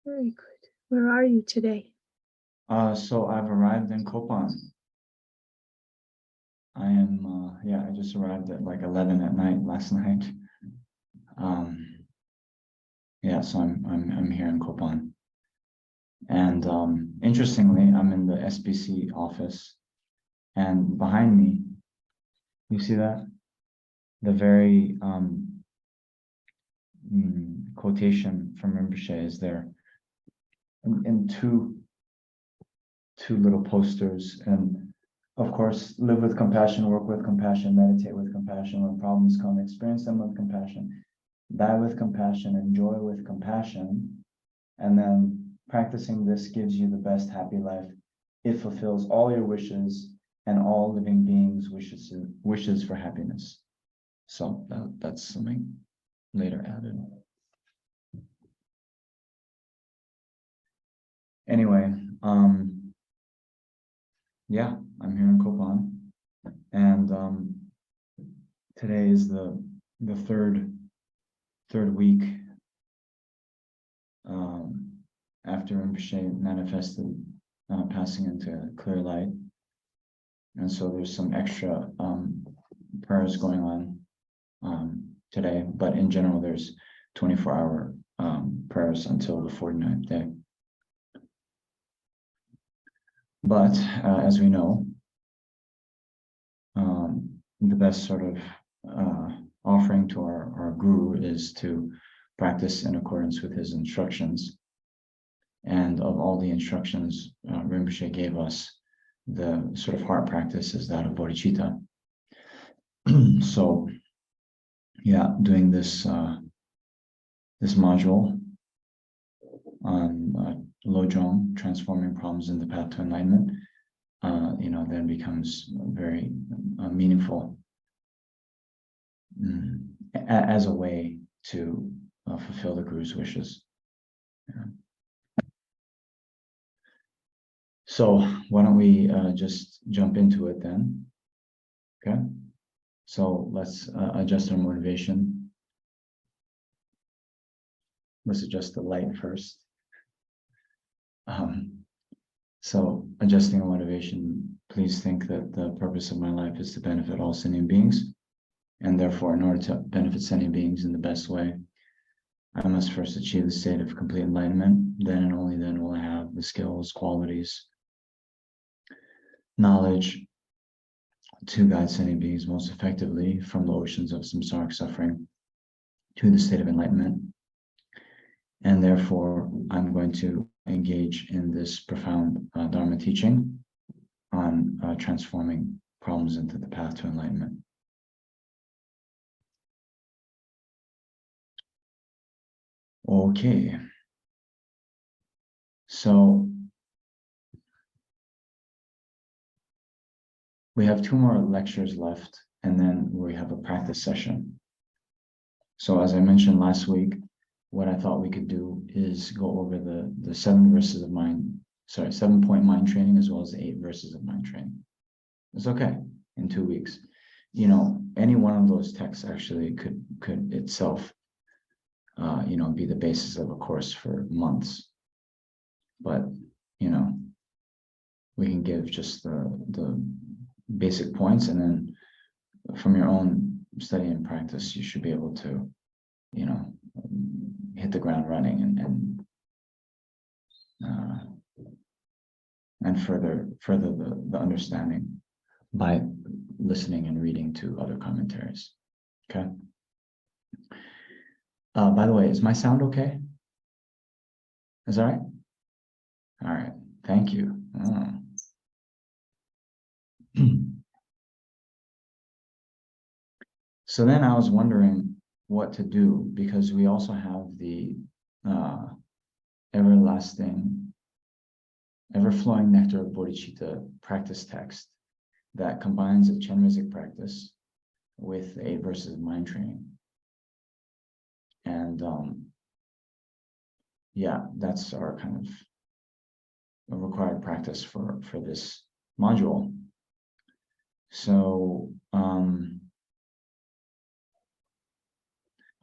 Very good. Where are you today? So I've arrived in Kopan. I am, I just arrived at like 11 at night last night. So I'm here in Kopan. And interestingly, I'm in the SBC office, and behind me, you see that? The very quotation from Rinpoche is there in two little posters. And of course, live with compassion, work with compassion, meditate with compassion. When problems come, experience them with compassion, die with compassion, enjoy with compassion. And then practicing this gives you the best happy life. It fulfills all your wishes and all living beings' wishes for happiness. So that's something later added. Anyway, I'm here in Kopan, and today is the third week after Rinpoche manifested passing into clear light, and so there's some extra prayers going on today, but in general there's 24-hour prayers until the 49th day. But as we know, the best sort of offering to our guru is to practice in accordance with his instructions. And of all the instructions Rinpoche gave us, the sort of heart practice is that of bodhicitta. So, doing this this module on Lojong, transforming problems in the path to enlightenment, then becomes very meaningful as a way to fulfill the Guru's wishes. Yeah. So why don't we just jump into it then? Okay. So let's adjust our motivation. Let's adjust the light first. So adjusting our motivation, please think that the purpose of my life is to benefit all sentient beings. And therefore, in order to benefit sentient beings in the best way, I must first achieve the state of complete enlightenment. Then and only then will I have the skills, qualities, knowledge to guide sentient beings most effectively from the oceans of samsaric suffering to the state of enlightenment. And therefore, I'm going to engage in this profound Dharma teaching on transforming problems into the path to enlightenment. Okay. So we have 2 more lectures left, and then we have a practice session. So as I mentioned last week, what I thought we could do is go over the 7-point mind training, as well as the 8 verses of mind training. It's okay in 2 weeks. Any one of those texts actually could itself, be the basis of a course for months. But, we can give just the basic points, and then from your own study and practice, you should be able to, hit the ground running and further the understanding by listening and reading to other commentaries. Okay. By the way, is my sound okay? Is that right? All right. Thank you. So then I was wondering what to do, because we also have the everlasting, ever-flowing nectar of bodhicitta practice text that combines a Chenrezig practice with 8 verses of mind training. And that's our kind of a required practice for this module. So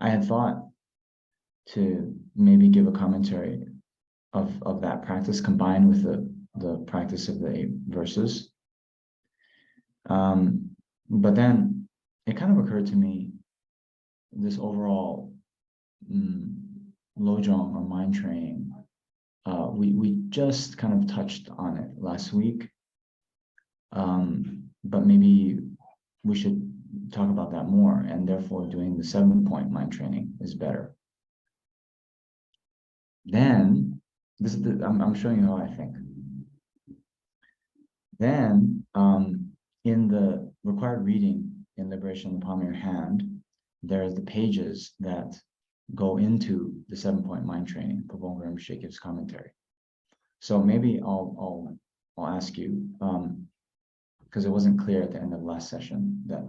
I had thought to maybe give a commentary of that practice combined with the practice of the 8 verses. But then it kind of occurred to me, this overall lojong or mind training, we just kind of touched on it last week, but maybe we should talk about that more, and therefore doing the 7-point mind training is better. Then this is I'm showing you how I think. Then in the required reading in Liberation in the Palm of Your Hand, there are the pages that go into the 7-point mind training. Pabonga Rinpoche gives commentary. So maybe I'll ask you, because it wasn't clear at the end of last session that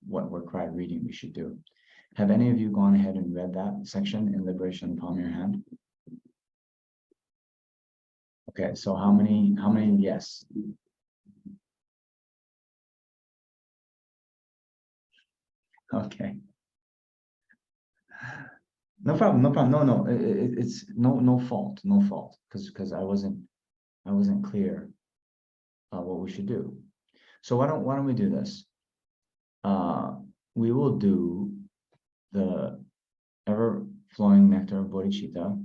what required reading we should do. Have any of you gone ahead and read that section in Liberation in the Palm of Your Hand? Okay, so how many yes? Okay. No problem, no problem. No, it's no fault, because I wasn't clear what we should do. So why don't we do this? We will do the ever-flowing nectar of bodhicitta,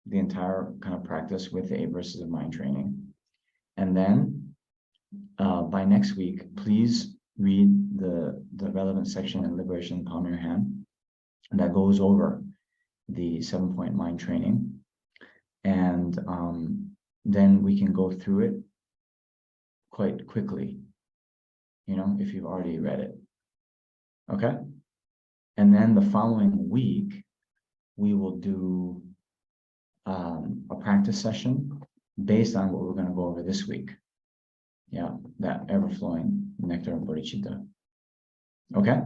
the entire kind of practice with the 8 verses of mind training. And then by next week, please read the relevant section in Liberation in the Palm of Your Hand that goes over the 7-point mind training. And then we can go through it quite quickly, if you've already read it. Okay? And then the following week, we will do a practice session based on what we're going to go over this week. Yeah, that ever-flowing nectar of bodhicitta. Okay?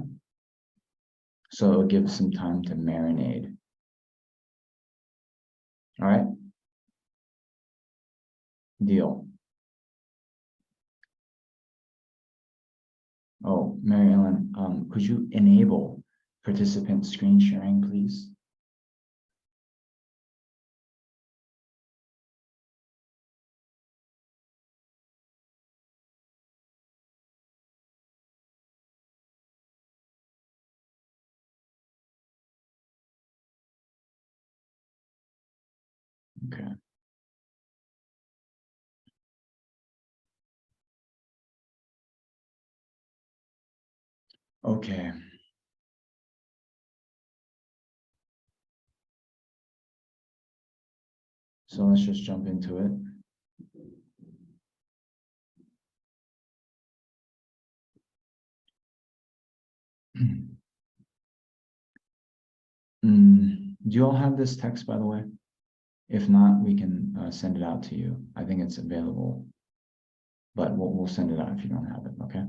So it'll give some time to marinate. All right? Deal. Oh, Mary Ellen, could you enable participant screen sharing, please? Okay. Okay. So let's just jump into it. Do you all have this text, by the way? If not, we can send it out to you. I think it's available, but we'll send it out if you don't have it, okay?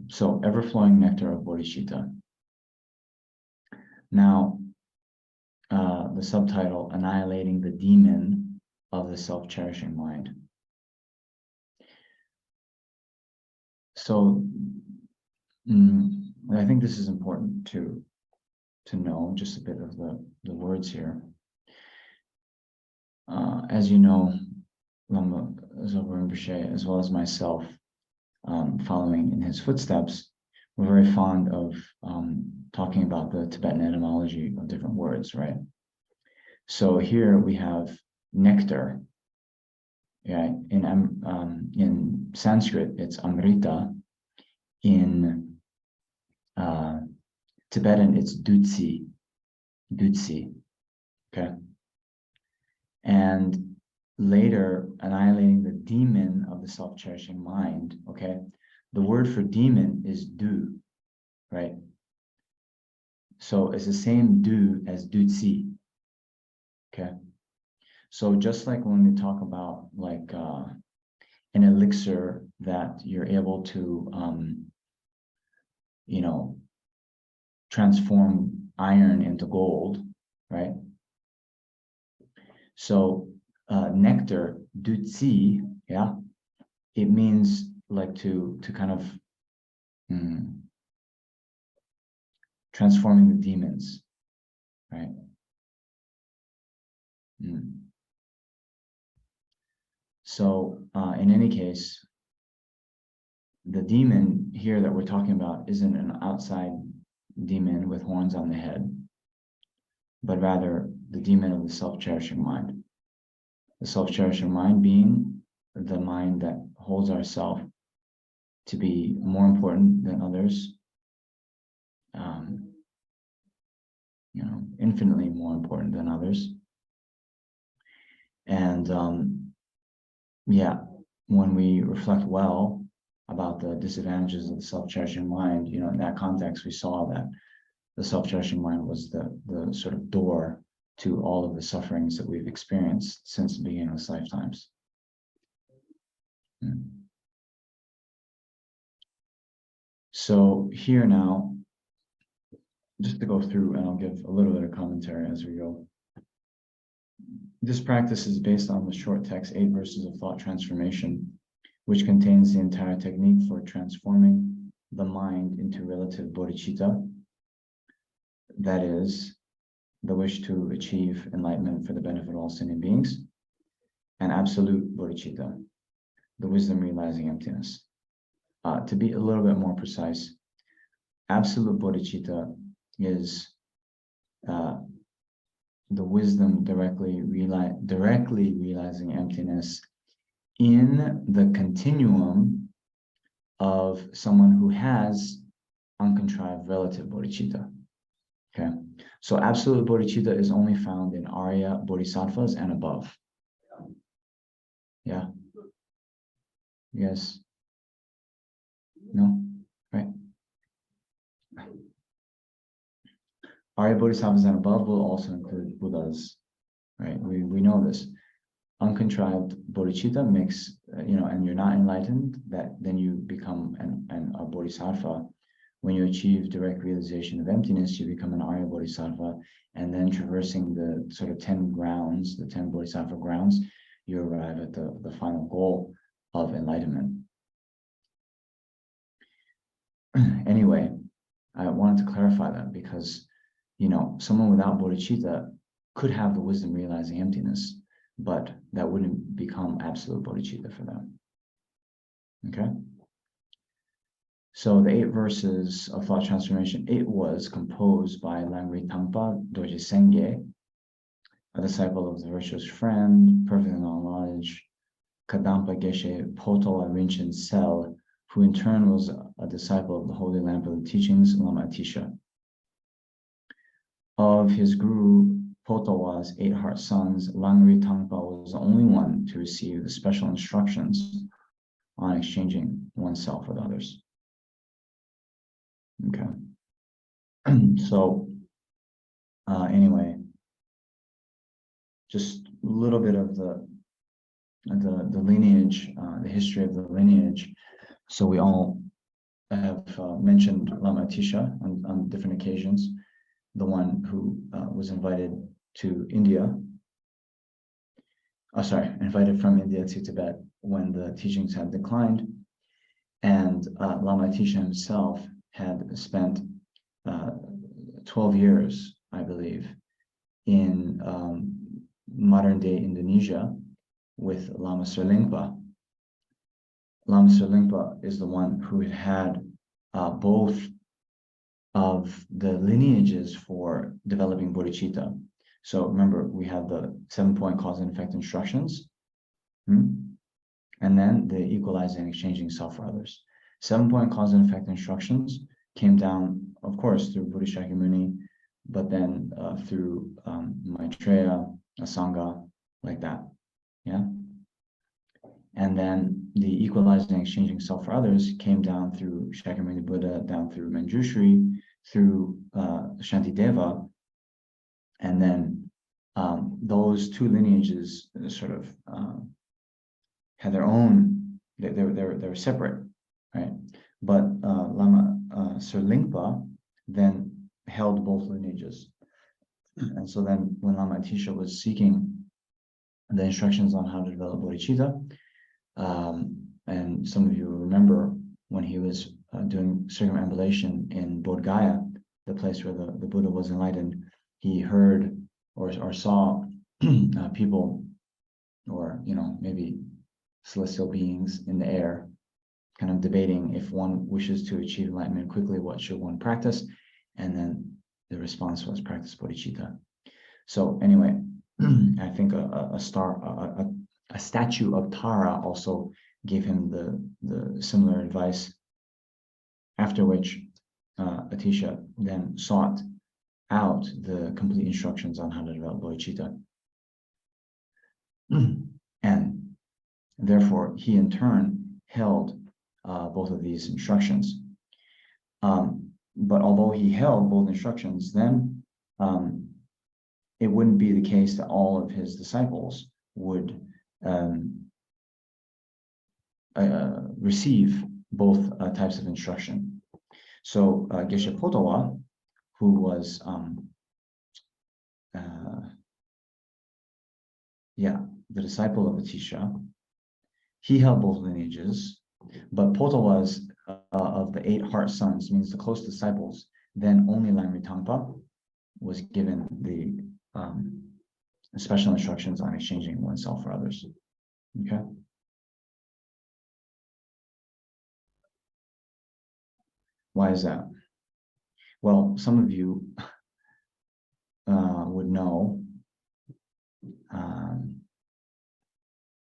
So, ever-flowing nectar of bodhicitta. Now, the subtitle, Annihilating the Demon of the Self-Cherishing Mind. So, I think this is important to know just a bit of the words here. As you know, Lama Zopa Rinpoche, as well as myself, following in his footsteps, we're very fond of talking about the Tibetan etymology of different words, right? So here we have nectar. Yeah, in Sanskrit it's amrita. In Tibetan it's dutsi. Okay. And later, annihilating the demon of the self-cherishing mind. Okay. The word for demon is du, right? So it's the same du as dutsi. Okay. So just like when we talk about like an elixir that you're able to transform iron into gold, right? So nectar, dutsi, yeah, it means like to kind of transforming the demons, right? Mm. So in any case, the demon here that we're talking about isn't an outside demon with horns on the head, but rather the demon of the self-cherishing mind. The self-cherishing mind being the mind that holds ourself to be more important than others, infinitely more important than others. And when we reflect well about the disadvantages of the self-cherishing mind, in that context, we saw that the self-cherishing mind was the sort of door to all of the sufferings that we've experienced since the beginning of lifetimes. So here now, just to go through, and I'll give a little bit of commentary as we go. This practice is based on the short text, 8 verses of thought transformation, which contains the entire technique for transforming the mind into relative bodhicitta. That is, the wish to achieve enlightenment for the benefit of all sentient beings, and absolute bodhicitta, the wisdom realizing emptiness. To be a little bit more precise, absolute bodhicitta is the wisdom directly realizing emptiness in the continuum of someone who has uncontrived relative bodhicitta. Okay, so absolute bodhicitta is only found in Arya bodhisattvas and above. Yeah. Yes. No? Right? Arya bodhisattvas and above will also include Buddhas. Right? We know this. Uncontrived bodhicitta makes, and you're not enlightened, that then you become a bodhisattva. When you achieve direct realization of emptiness, you become an Arya bodhisattva, and then traversing the sort of 10 grounds, the 10 bodhisattva grounds, you arrive at the final goal of enlightenment. Anyway, I wanted to clarify that because, someone without bodhicitta could have the wisdom realizing emptiness, but that wouldn't become absolute bodhicitta for them. Okay? So the 8 verses of thought transformation, it was composed by Langri Tangpa Dorje Sengye, a disciple of the virtuous friend, perfect in all knowledge, Kadampa Geshe Potala Rinchen Sel, who in turn was a disciple of the Holy Lamp of the Teachings, Lama Atisha. Of his guru Potawa's 8 heart sons, Langri Tangpa was the only one to receive the special instructions on exchanging oneself with others. Okay. So anyway, just a little bit of the lineage, the history of the lineage. So we all have mentioned Lama Atisha on different occasions, the one who was invited to India. Invited from India to Tibet when the teachings had declined. And Lama Atisha himself had spent 12 years, I believe, in modern-day Indonesia with Lama Serlingpa. Lama Serlingpa is the one who had both of the lineages for developing bodhicitta. So remember, we have the 7-point cause and effect instructions, and then the equalizing and exchanging self for others. 7-point cause and effect instructions came down, of course, through Buddha Shakyamuni, but then through Maitreya, Asanga, like that. Yeah. And then the equalizing and exchanging self for others came down through Shakyamuni Buddha, down through Manjushri, through Shantideva, and then those 2 lineages sort of had their own. They were separate, right? But Lama Serlingpa then held both lineages, and so then when Lama Atisha was seeking the instructions on how to develop bodhicitta, and some of you remember when he was doing circumambulation in Bodh Gaya, the place where the Buddha was enlightened, he heard or saw people, or maybe celestial beings in the air, kind of debating if one wishes to achieve enlightenment quickly, what should one practice? And then the response was practice bodhicitta. So anyway, I think a statue of Tara also gave him the similar advice. After which, Atisha then sought out the complete instructions on how to develop bodhicitta, and therefore he in turn held both of these instructions. But although he held both instructions, then it wouldn't be the case that all of his disciples would receive both types of instruction. So Geshe Potawa, who was the disciple of Atisha, he held both lineages, but Potawa's of the 8 heart sons, means the close disciples, then only Lamri Tangpa was given the special instructions on exchanging oneself for others. Okay. Why is that? Well, some of you would know.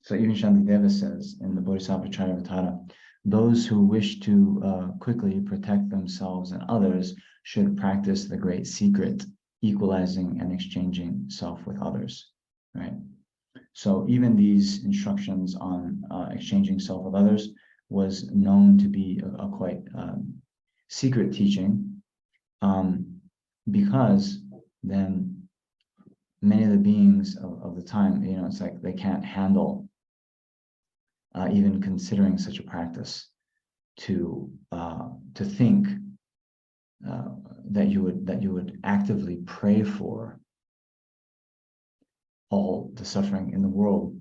So even Shantideva says in the Bodhisattva Charyavatara, those who wish to quickly protect themselves and others should practice the great secret, equalizing and exchanging self with others, right? So even these instructions on exchanging self with others was known to be a quite secret teaching, because then many of the beings of the time, it's like they can't handle even considering such a practice, to think that you would actively pray for all the suffering in the world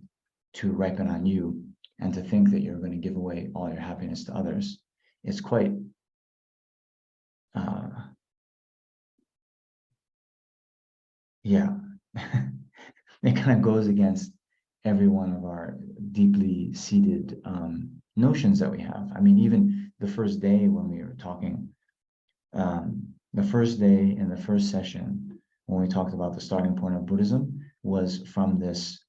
to ripen on you, and to think that you're going to give away all your happiness to others. It's quite it kind of goes against every one of our deeply seated notions that we have. I mean, even the first day when we were talking, the first day in the first session, when we talked about the starting point of Buddhism, was from this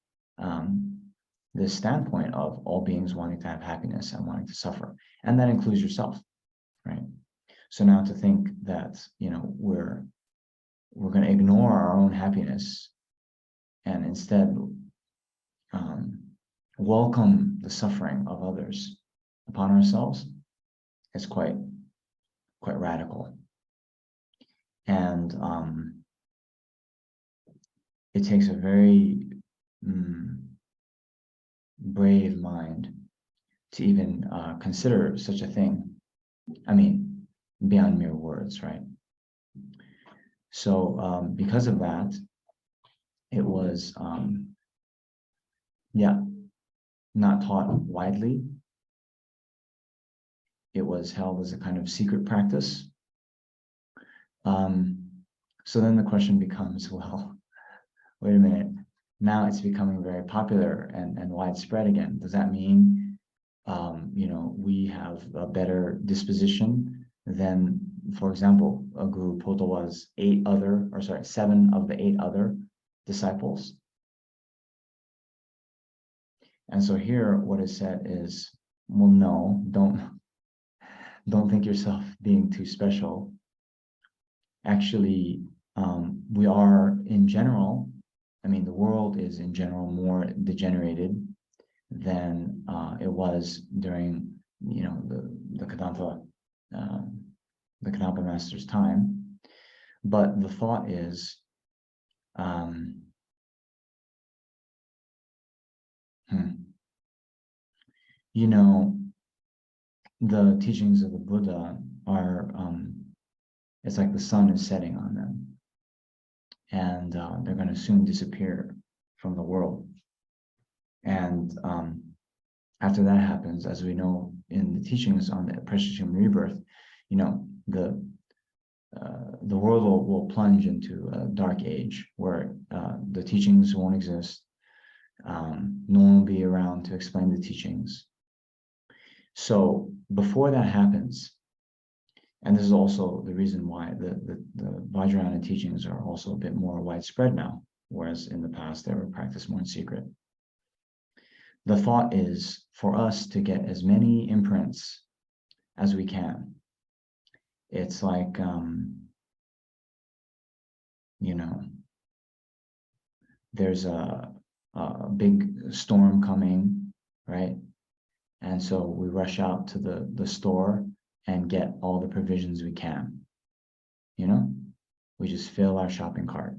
this standpoint of all beings wanting to have happiness and wanting to suffer, and that includes yourself, right? So now to think that we're going to ignore our own happiness and instead welcome the suffering of others upon ourselves is quite radical. And it takes a very brave mind to even consider such a thing. I mean, beyond mere words, right? So because of that, it was not taught widely. It was held as a kind of secret practice. So then the question becomes, well, wait a minute, now it's becoming very popular and widespread again. Does that mean we have a better disposition than, for example, Guru Potawa's 7 of the 8 other disciples? And so here what is said is, well, no, don't think yourself being too special. Actually, we are in general, the world is in general more degenerated than it was during the Kadampa master's time. But the thought is, the teachings of the Buddha are, it's like the sun is setting on them, and they're going to soon disappear from the world. And after that happens, as we know in the teachings on the precious human rebirth, the world will plunge into a dark age where the teachings won't exist, No one will be around to explain the teachings. So before that happens, and this is also the reason why the Vajrayana teachings are also a bit more widespread now, whereas in the past they were practiced more in secret. The thought is for us to get as many imprints as we can. It's like, there's a big storm coming, right? And so we rush out to the store and get all the provisions we can. We just fill our shopping cart.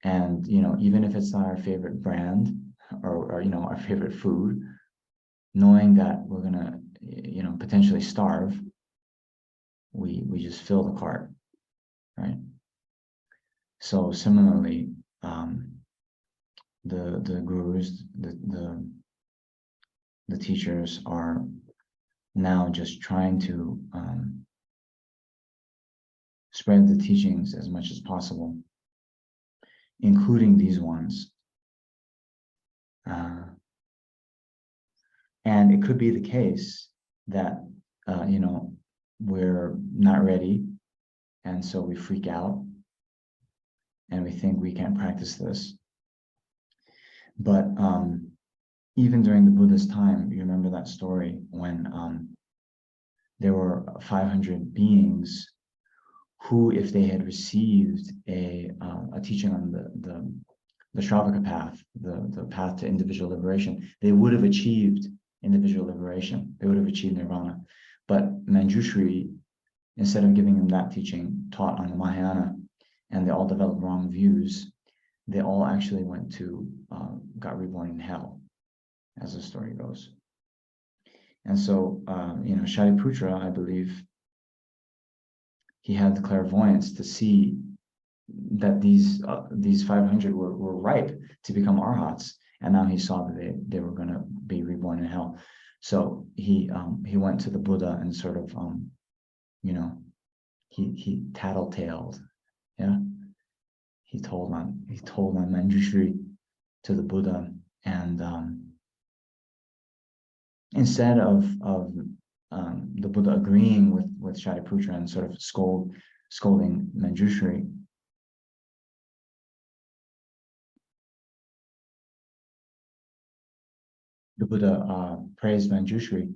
And, even if it's not our favorite brand or our favorite food, knowing that we're gonna, potentially starve, we just fill the cart, right? So similarly, the gurus, the teachers are now just trying to spread the teachings as much as possible, including these ones. And it could be the case that, we're not ready, and so we freak out, and we think we can't practice this. But even during the Buddha's time, you remember that story when there were 500 beings who, if they had received a teaching on the Shravaka path, the path to individual liberation, they would have achieved individual liberation. They would have achieved nirvana. But Manjushri, instead of giving them that teaching, taught on the Mahayana, and they all developed wrong views. They all actually got reborn in hell, as the story goes. And so, Shariputra, I believe, he had the clairvoyance to see that these 500 were ripe to become arhats, and now he saw that they were going to be reborn in hell. So he went to the Buddha and sort of he tattletaled, yeah. He told on Manjushri to the Buddha, and instead of the Buddha agreeing with Shariputra and sort of scolding Manjushri, the Buddha praised Manjushri,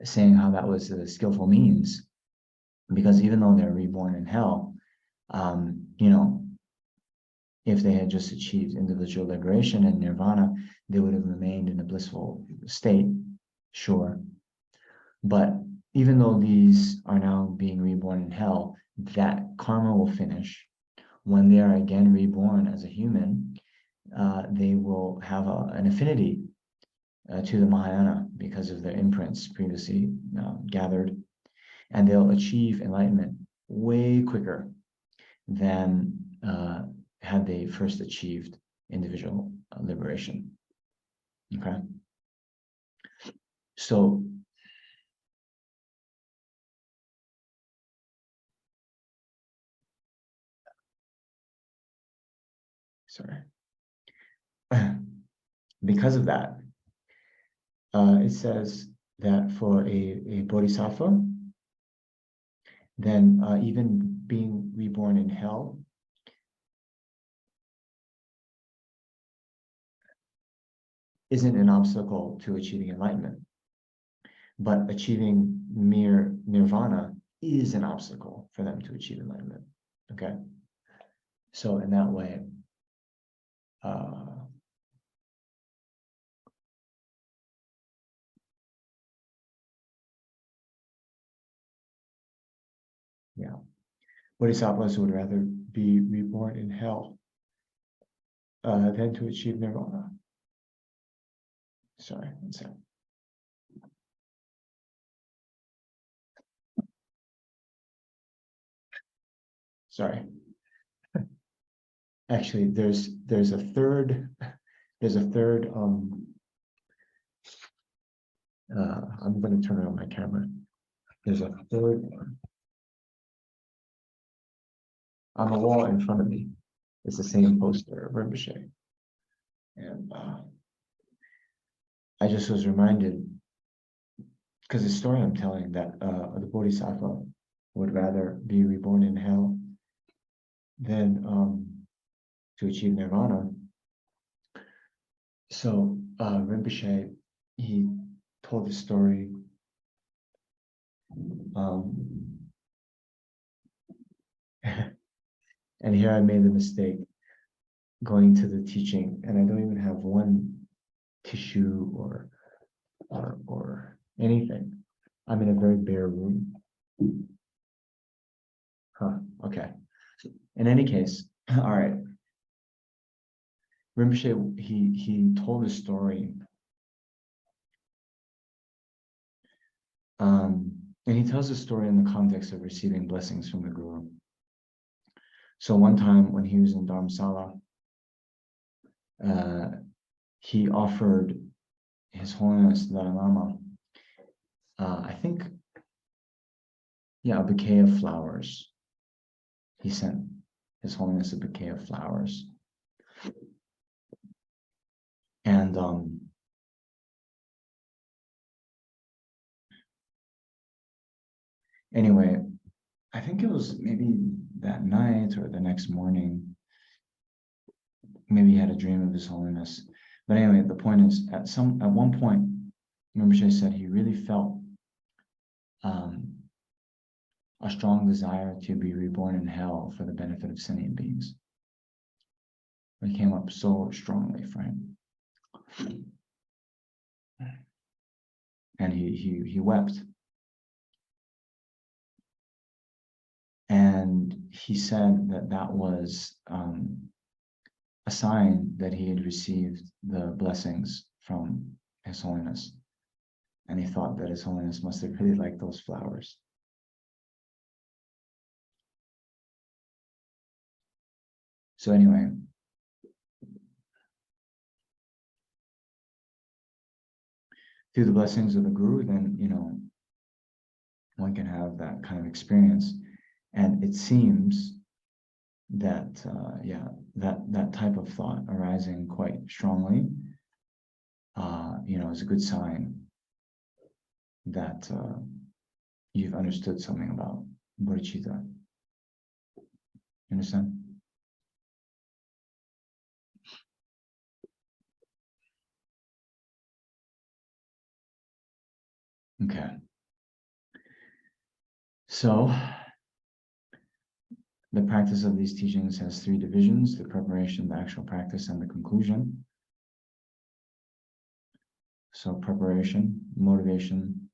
saying how that was a skillful means, because even though they're reborn in hell, if they had just achieved individual liberation and nirvana, they would have remained in a blissful state, sure. But even though these are now being reborn in hell, that karma will finish. When they are again reborn as a human, they will have an affinity to the Mahayana because of their imprints previously gathered, and they'll achieve enlightenment way quicker than had they first achieved individual liberation. Okay, so sorry. Because of that, it says that for a bodhisattva, then even being reborn in hell isn't an obstacle to achieving enlightenment, but achieving mere nirvana is an obstacle for them to achieve enlightenment. Okay, so in that way, yeah, bodhisattvas would rather be reborn in hell than to achieve nirvana. Sorry, one second. Sorry. Actually, there's a third I'm going to turn on my camera. There's a third one on the wall in front of me. It's the same poster of Rinpoche, And I just was reminded, because the story I'm telling, that the Bodhisattva would rather be reborn in hell than to achieve nirvana. So Rinpoche, he told the story. And here I made the mistake going to the teaching, and I don't even have one tissue or anything. I'm in a very bare room. Okay. In any case, all right. Rinpoche, he told a story. And he tells the story in the context of receiving blessings from the Guru. So one time when he was in Dharamsala, he offered His Holiness Dalai Lama, I think, a bouquet of flowers. He sent His Holiness a bouquet of flowers. And anyway, I think it was maybe that night or the next morning. Maybe he had a dream of His Holiness. But anyway, the point is, at one point, Rinpoche said he really felt a strong desire to be reborn in hell for the benefit of sentient beings. It came up so strongly for him. And he wept. And he said that was a sign that he had received the blessings from His Holiness. And he thought that His Holiness must have really liked those flowers. So anyway, through the blessings of the Guru, then, one can have that kind of experience. And it seems that, that type of thought arising quite strongly, is a good sign that you've understood something about bodhicitta. You understand? Okay. So the practice of these teachings has three divisions: the preparation, the actual practice, and the conclusion. So preparation, motivation,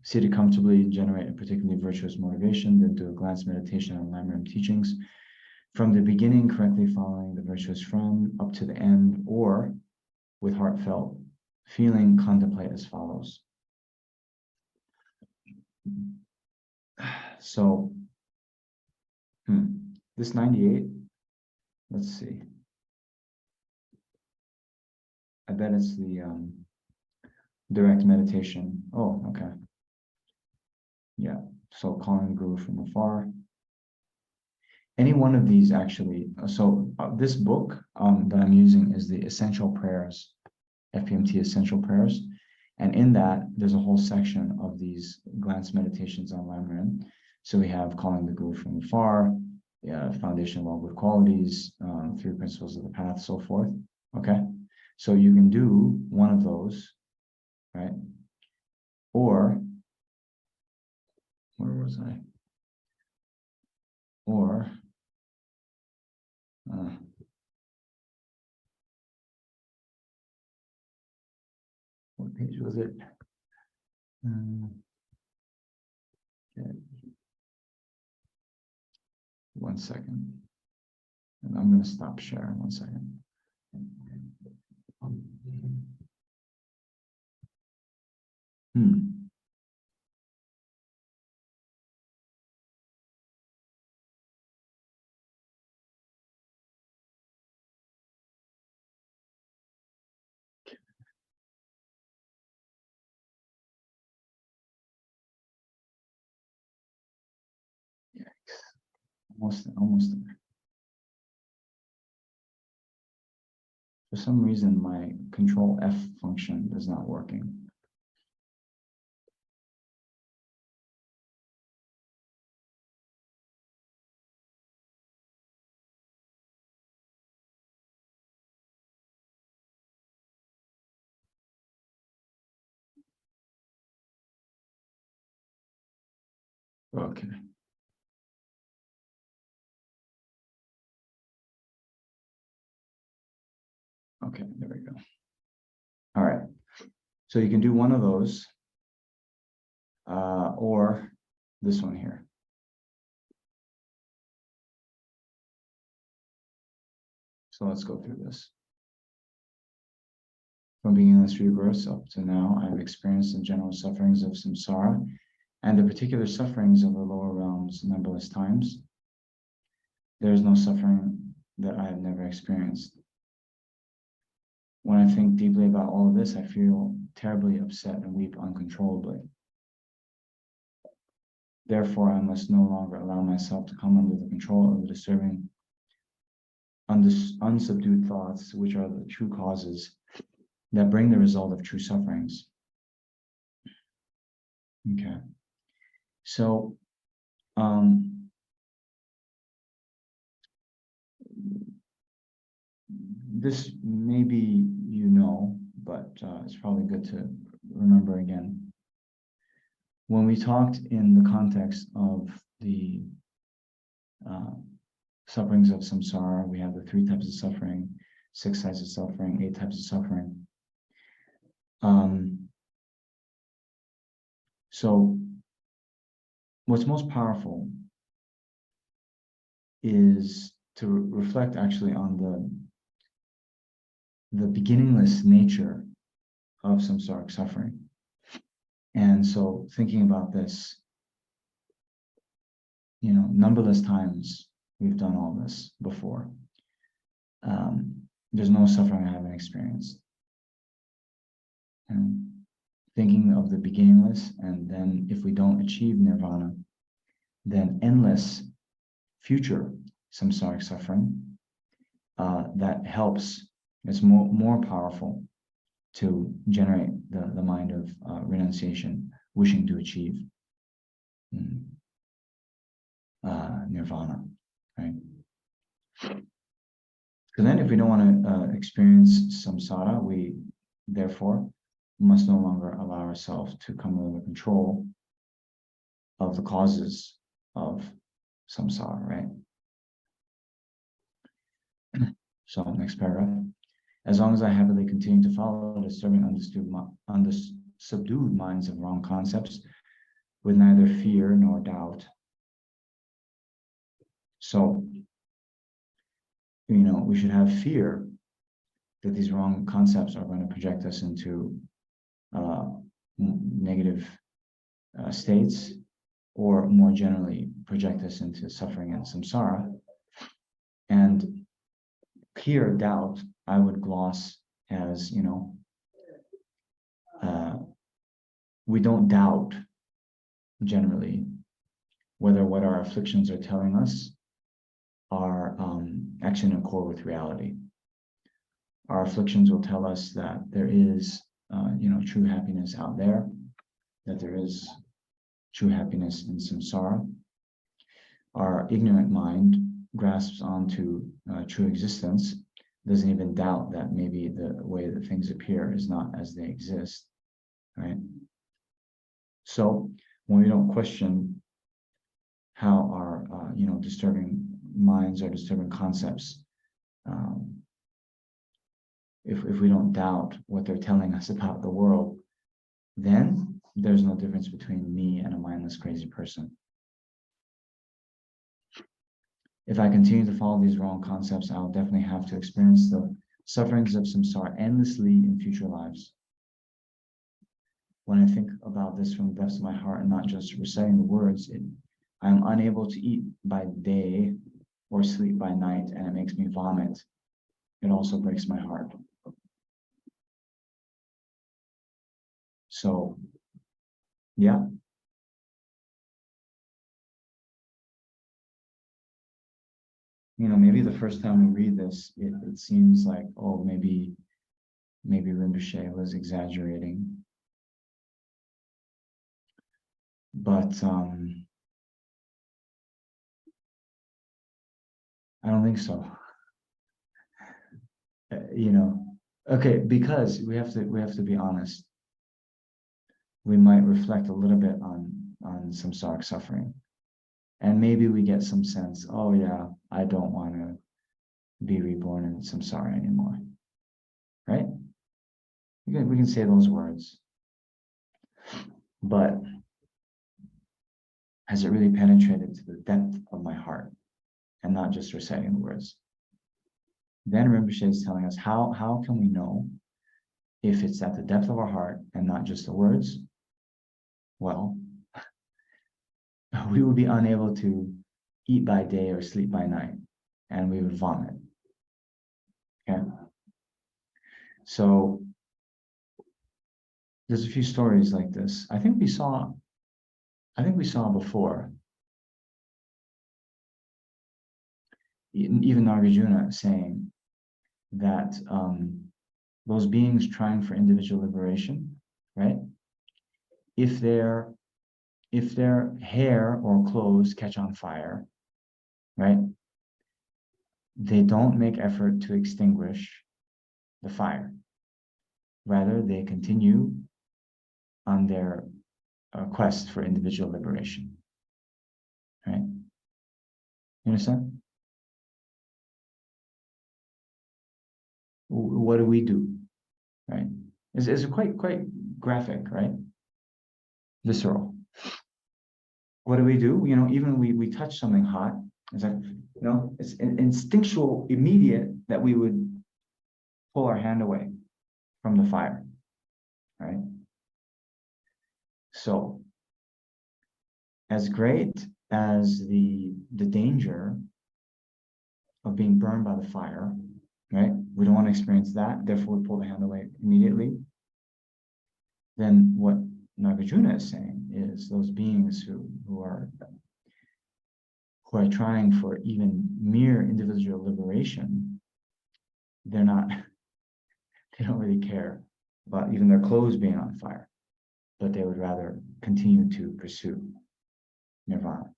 seated comfortably, generate a particularly virtuous motivation, then do a glance meditation on Lamrim teachings. From the beginning, correctly following the virtuous friend up to the end, or with heartfelt feeling, contemplate as follows. So, this 98, let's see. I bet it's the direct meditation. Oh, okay. Yeah, so calling the Guru from afar. Any one of these actually. So this book that I'm using is the Essential Prayers, FPMT Essential Prayers. And in that, there's a whole section of these glance meditations on Lamrim. So we have calling the Guru from afar, foundation of all good qualities, three principles of the path, so forth. Okay, so you can do one of those, right? Or, where was I? Or, what page was it? Okay. 1 second. And I'm going to stop sharing 1 second. Almost there. For some reason, my Control F function is not working. Okay. Okay, there we go. All right. So you can do one of those, or this one here. So let's go through this. From beginning this rebirth up to now, I've experienced the general sufferings of samsara and the particular sufferings of the lower realms numberless times. There is no suffering that I have never experienced. When I think deeply about all of this, I feel terribly upset and weep uncontrollably. Therefore, I must no longer allow myself to come under the control of the disturbing, unsubdued thoughts, which are the true causes that bring the result of true sufferings. Okay. So, this maybe you know, but it's probably good to remember again. When we talked in the context of the sufferings of samsara, we have the 3 types of suffering, 6 types of suffering, 8 types of suffering. So what's most powerful is to reflect actually on the beginningless nature of samsaric suffering. And so thinking about this, numberless times we've done all this before. There's no suffering I haven't experienced. And thinking of the beginningless, and then if we don't achieve nirvana, then endless future samsaric suffering, that helps, it's more powerful to generate the mind of renunciation, wishing to achieve nirvana, right? So then if we don't want to experience samsara, we therefore must no longer allow ourselves to come under control of the causes of samsara, right? So next paragraph. As long as I happily continue to follow disturbing subdued minds of wrong concepts with neither fear nor doubt. So, we should have fear that these wrong concepts are going to project us into negative states, or more generally project us into suffering and samsara. And here, doubt, I would gloss as, we don't doubt generally whether what our afflictions are telling us are actually in accord with reality. Our afflictions will tell us that there is, true happiness out there, that there is true happiness in samsara. Our ignorant mind grasps onto true existence, doesn't even doubt that maybe the way that things appear is not as they exist, right? So when we don't question how our, disturbing minds or disturbing concepts, if we don't doubt what they're telling us about the world, then there's no difference between me and a mindless, crazy person. If I continue to follow these wrong concepts, I'll definitely have to experience the sufferings of samsara endlessly in future lives. When I think about this from the depths of my heart and not just reciting the words, I'm unable to eat by day or sleep by night, and it makes me vomit. It also breaks my heart. So, yeah. Maybe the first time we read this, it it seems like, oh, maybe Rinpoche was exaggerating. But I don't think so. Okay, because we have to be honest. We might reflect a little bit on samsaric suffering, and maybe we get some sense. Oh yeah, I don't want to be reborn in samsara anymore, right? We can say those words, but has it really penetrated to the depth of my heart, and not just reciting the words? Then Rinpoche is telling us how can we know if it's at the depth of our heart and not just the words? Well, we would be unable to eat by day or sleep by night, and we would vomit. Okay. So there's a few stories like this. I think we saw before, even Nagarjuna saying that those beings trying for individual liberation, right? If their hair or clothes catch on fire, right? They don't make effort to extinguish the fire. Rather, they continue on their quest for individual liberation. Right? You understand? What do we do? Right? It's quite graphic, right? Visceral. What do? Even we touch something hot, it's like, it's instinctual, immediate that we would pull our hand away from the fire, right? So, as great as the danger of being burned by the fire, right? We don't want to experience that, therefore we pull the hand away immediately. Then what Nagarjuna is saying is those beings who are trying for even mere individual liberation, they don't really care about even their clothes being on fire, but they would rather continue to pursue nirvana.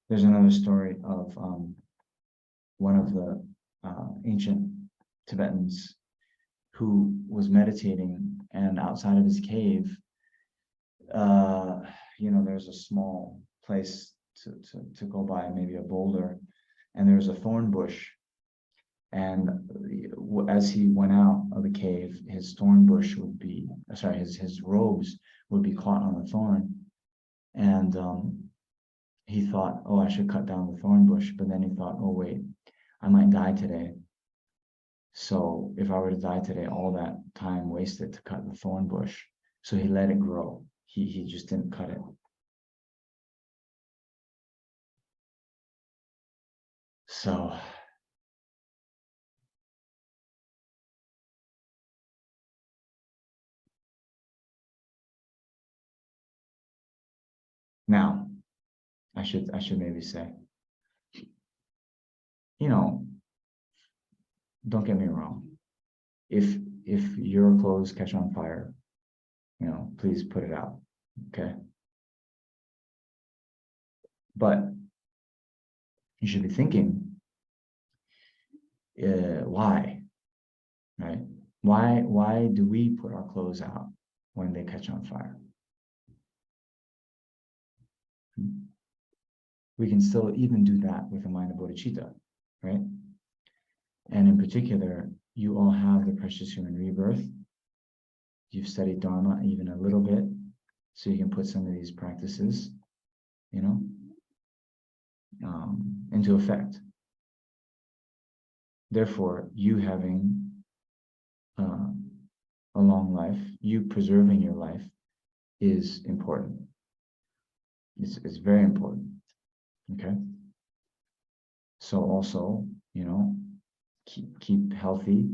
There's another story of one of the ancient Tibetans who was meditating, and outside of his cave, there's a small place to go by, maybe a boulder, and there's a thorn bush. And as he went out of the cave, his his robes would be caught on the thorn. And he thought, oh, I should cut down the thorn bush. But then he thought, oh, wait, I might die today. So if I were to die today, all that time wasted to cut the thorn bush. So he let it grow. He just didn't cut it. So now I should maybe say, don't get me wrong. If your clothes catch on fire, please put it out. Okay. But you should be thinking, why? Right? Why do we put our clothes out when they catch on fire? We can still even do that with the mind of bodhicitta, right? And in particular, you all have the precious human rebirth. You've studied Dharma even a little bit, so you can put some of these practices, into effect. Therefore, you having a long life, you preserving your life is important. It's very important. Okay. So also, keep healthy,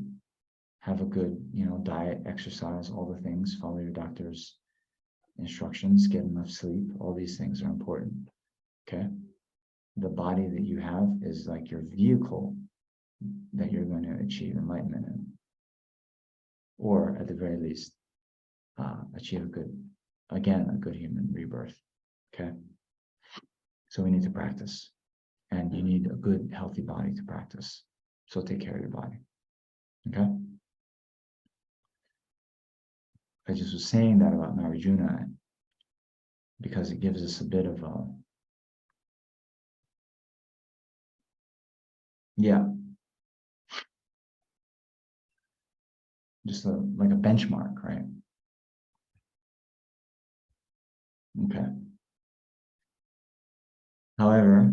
have a good, diet, exercise, all the things, follow your doctor's instructions, get enough sleep. All these things are important. Okay. the body that you have is like your vehicle that you're going to achieve enlightenment in, or at the very least, achieve a good human rebirth. Okay. So we need to practice, and you need a good, healthy body to practice. So take care of your body. Okay. I just was saying that about Nagarjuna because it gives us a bit of a, just like a benchmark, right? Okay. However,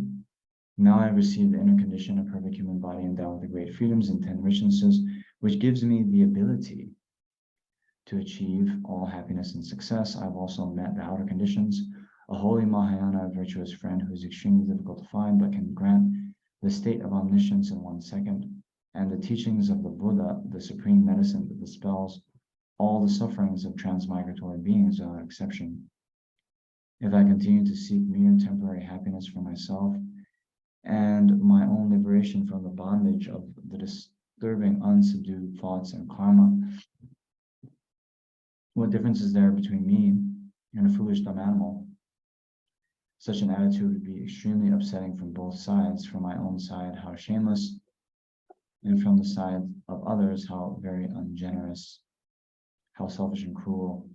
now I've received the inner condition of perfect human body endowed with the great freedoms and 10 richnesses, which gives me the ability to achieve all happiness and success. I've also met the outer conditions, a holy Mahayana virtuous friend who is extremely difficult to find, but can grant the state of omniscience in 1 second, and the teachings of the Buddha, the supreme medicine that dispels all the sufferings of transmigratory beings without exception. If I continue to seek mere temporary happiness for myself and my own liberation from the bondage of the disturbing unsubdued thoughts and karma, what difference is there between me and a foolish dumb animal? Such an attitude would be extremely upsetting from both sides. From my own side, how shameless, and from the side of others, how very ungenerous, how selfish and cruel.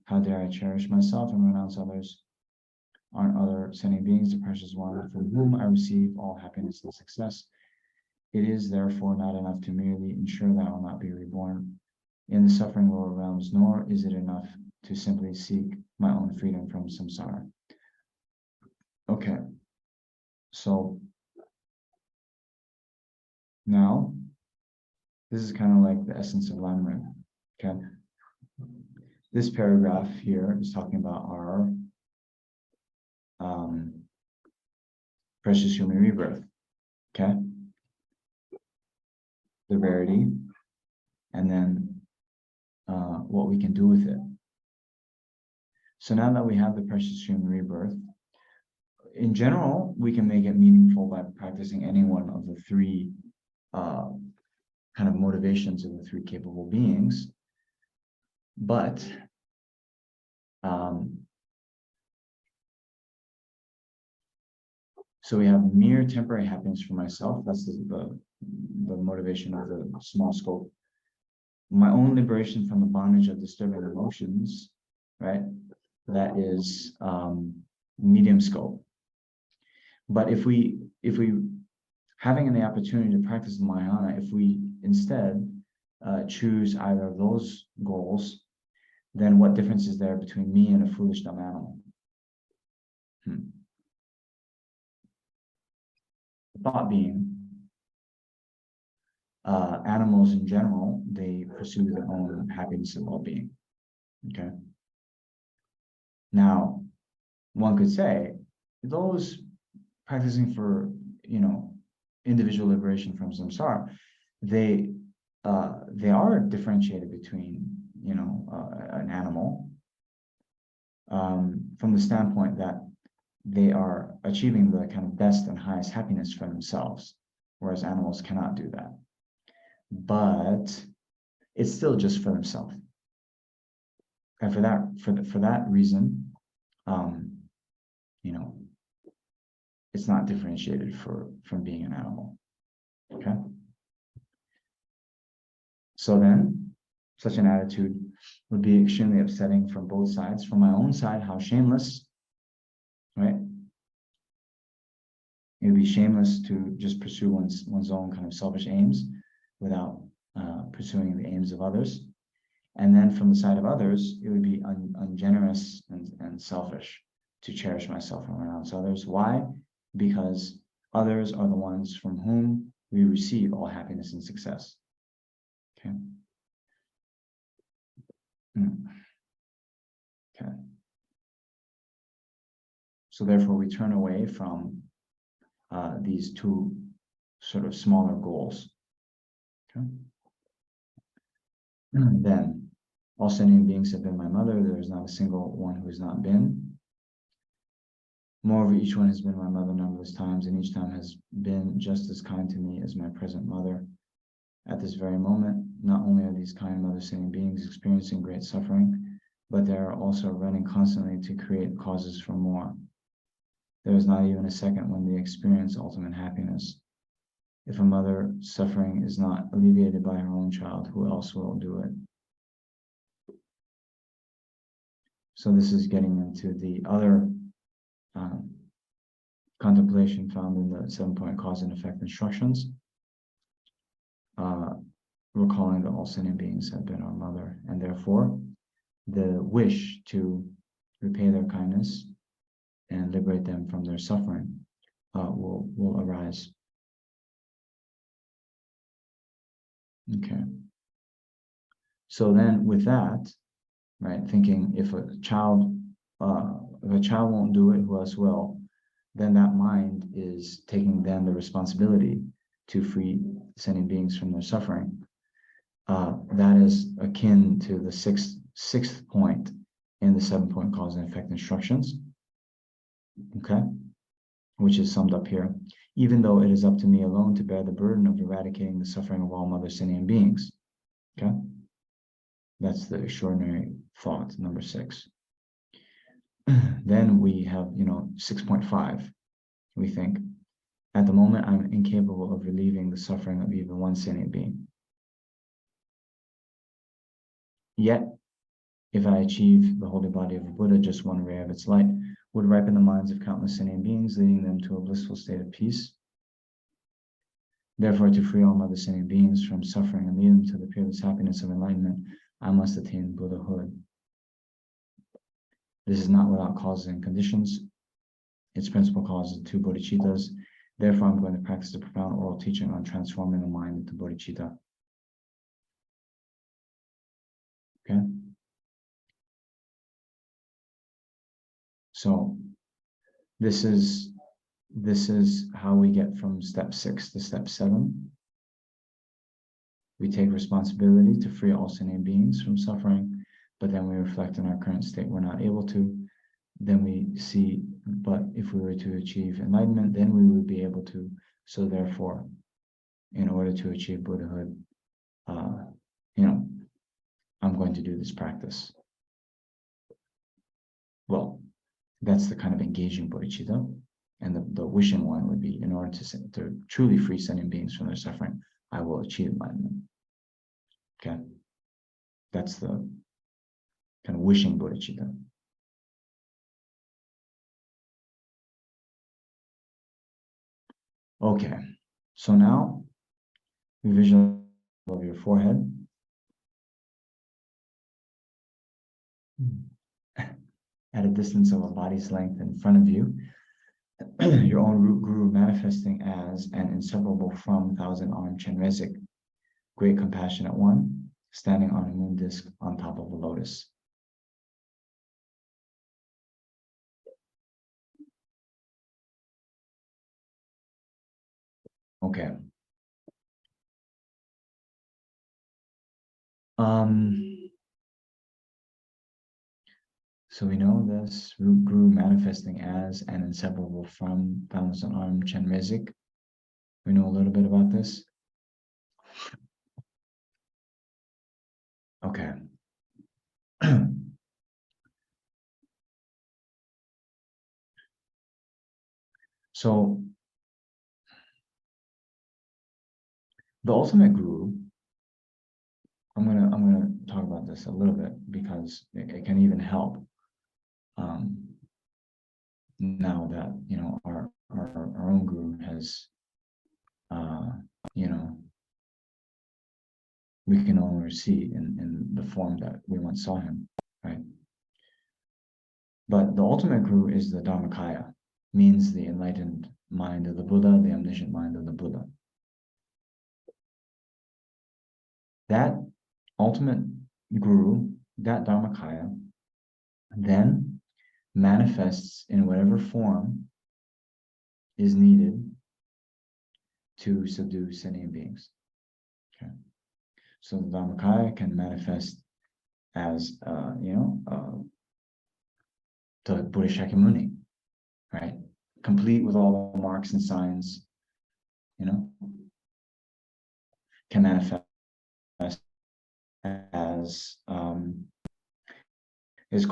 How dare I cherish myself and renounce others? Aren't other sentient beings the precious one from whom I receive all happiness and success? It is therefore not enough to merely ensure that I will not be reborn in the suffering lower realms, nor is it enough to simply seek my own freedom from samsara. Okay, so now this is kind of like the essence of Lamrim. Okay, this paragraph here is talking about our precious human rebirth. Okay, the rarity, and then what we can do with it. So now that we have the precious human rebirth, in general, we can make it meaningful by practicing any one of the 3 kind of motivations of the 3 capable beings. But so we have mere temporary happiness for myself. That's the motivation of the small scope. My own liberation from the bondage of disturbing emotions, right? That is medium scope. But if we having the opportunity to practice the Mahayana, if we instead choose either of those goals, then what difference is there between me and a foolish dumb animal? The thought being, animals in general, they pursue their own happiness and well-being. Okay. Now, one could say those practicing for, individual liberation from samsara, they are differentiated between, an animal, from the standpoint that they are achieving the kind of best and highest happiness for themselves, whereas animals cannot do that. But it's still just for themselves, and for that reason, it's not differentiated from being an animal. Okay. So then, such an attitude would be extremely upsetting from both sides. From my own side, how shameless, right? It would be shameless to just pursue one's own kind of selfish aims without pursuing the aims of others. And then from the side of others, it would be ungenerous and selfish to cherish myself and renounce others. Why? Because others are the ones from whom we receive all happiness and success. Okay. Okay. So therefore, we turn away from these 2 sort of smaller goals. Okay. And then, all sentient beings have been my mother. There is not a single one who has not been. Moreover, each one has been my mother numberless times, and each time has been just as kind to me as my present mother. At this very moment, not only are these kind mother-sending beings experiencing great suffering, but they are also running constantly to create causes for more. There is not even a second when they experience ultimate happiness. If a mother suffering is not alleviated by her own child, who else will do it? So this is getting into the other contemplation found in the 7-point cause and effect instructions, recalling that all sentient beings have been our mother, and therefore the wish to repay their kindness and liberate them from their suffering will arise. Okay. So then with that, right, thinking if a child won't do it, who else will? Then that mind is taking then the responsibility to free sentient beings from their suffering. That is akin to the sixth point in the 7-point cause and effect instructions, okay, which is summed up here. Even though it is up to me alone to bear the burden of eradicating the suffering of all mother sentient beings, okay, that's the extraordinary thought, number 6. Then we have, 6.5. We think, at the moment, I'm incapable of relieving the suffering of even one sentient being. Yet, if I achieve the holy body of a Buddha, just one ray of its light would ripen the minds of countless sentient beings, leading them to a blissful state of peace. Therefore, to free all other sentient beings from suffering and lead them to the peerless happiness of enlightenment, I must attain Buddhahood. This is not without causes and conditions. Its principal cause is 2 bodhicittas. Therefore, I'm going to practice the profound oral teaching on transforming the mind into bodhicitta. Okay? So this is how we get from step 6 to step 7. We take responsibility to free all sentient beings from suffering, but then we reflect on our current state. We're not able to. Then we see, but if we were to achieve enlightenment, then we would be able to. So therefore, in order to achieve Buddhahood, I'm going to do this practice. Well, that's the kind of engaging bodhicitta. And the wishing one would be, in order to truly free sentient beings from their suffering, I will achieve enlightenment. Okay? That's the kind of wishing bodhicitta. Okay, so now we visualize above your forehead. At a distance of a body's length in front of you, your own root guru manifesting as an inseparable from thousand-armed Chenrezig, great compassionate one, standing on a moon disk on top of a lotus. Okay. So we know this root guru manifesting as an inseparable from thousand-armed Chenrezig. We know a little bit about this. Okay. So the ultimate guru, I'm gonna talk about this a little bit because it can even help. Now that our own guru has, we can no longer see in the form that we once saw him, right? But the ultimate guru is the Dharmakaya, means the enlightened mind of the Buddha, the omniscient mind of the Buddha. That ultimate guru, that Dharmakaya, then manifests in whatever form is needed to subdue sentient beings. Okay. So the Dharmakaya can manifest as, the Buddha Shakyamuni, right? Complete with all the marks and signs, can manifest as is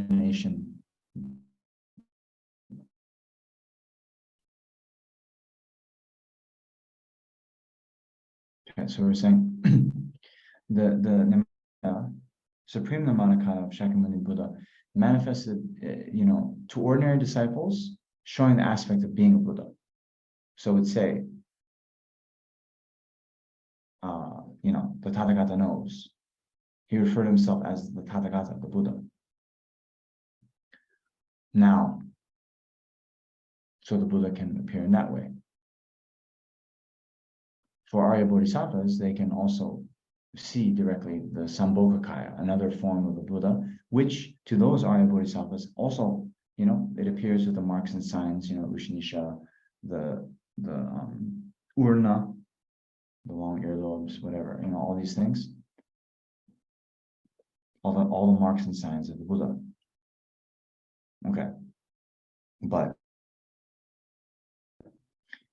nation. Okay, so we're saying the Supreme Nirmanakaya of Shakyamuni Buddha manifested, to ordinary disciples, showing the aspect of being a Buddha. So it would say, the Tathagata knows. He referred to himself as the Tathagata, the Buddha. Now, so the Buddha can appear in that way. For Arya Bodhisattvas, they can also see directly the Sambhogakaya, another form of the Buddha, which to those Arya Bodhisattvas also, it appears with the marks and signs, Ushanisha, the Urna, the long earlobes, whatever, all these things, all the marks and signs of the Buddha. Okay, but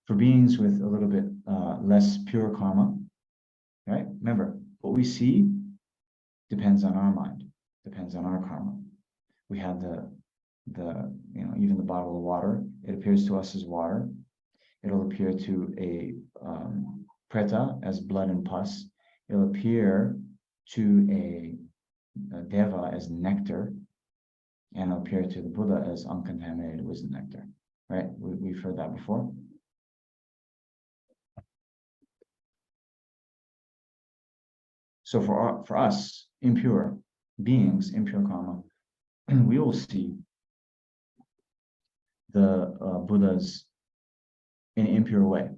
for beings with a little bit less pure karma, right? Remember, what we see depends on our mind, depends on our karma. We have even the bottle of water. It appears to us as water. It'll appear to a preta as blood and pus. It'll appear to a deva as nectar, and it'll appear to the Buddha as uncontaminated wisdom nectar. Right? We've heard that before. So for us, impure beings, impure karma, we will see the Buddhas in an impure way,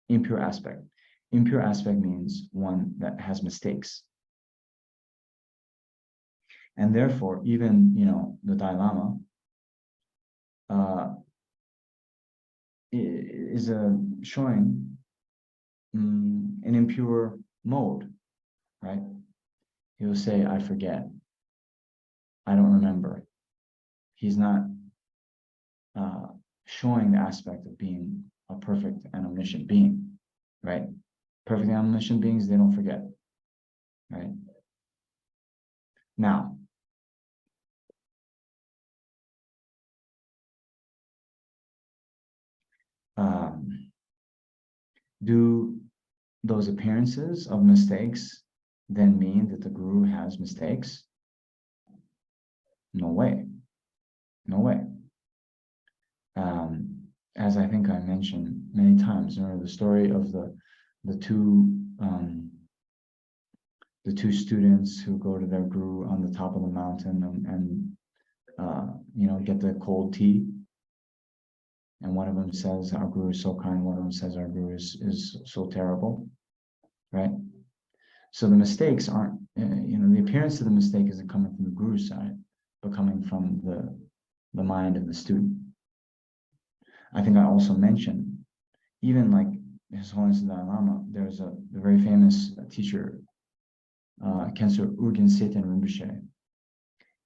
impure aspect. Impure aspect means one that has mistakes. And therefore, even, the Dalai Lama is showing an impure mode, right? He will say, I forget. I don't remember. He's not showing the aspect of being a perfect and omniscient being, right? Perfect and omniscient beings, they don't forget, right? Now, do those appearances of mistakes then mean that the guru has mistakes? No way. No way. As I think I mentioned many times, remember the story of the two students who go to their guru on the top of the mountain and get the cold tea, and one of them says our guru is so kind, one of them says our guru is so terrible, right? So the mistakes aren't, the appearance of the mistake isn't coming from the guru's side, but coming from the mind of the student. I think I also mentioned, even like His Holiness the Dalai Lama, there's the very famous teacher, Kensur Urgyen Seiten Rinpoche.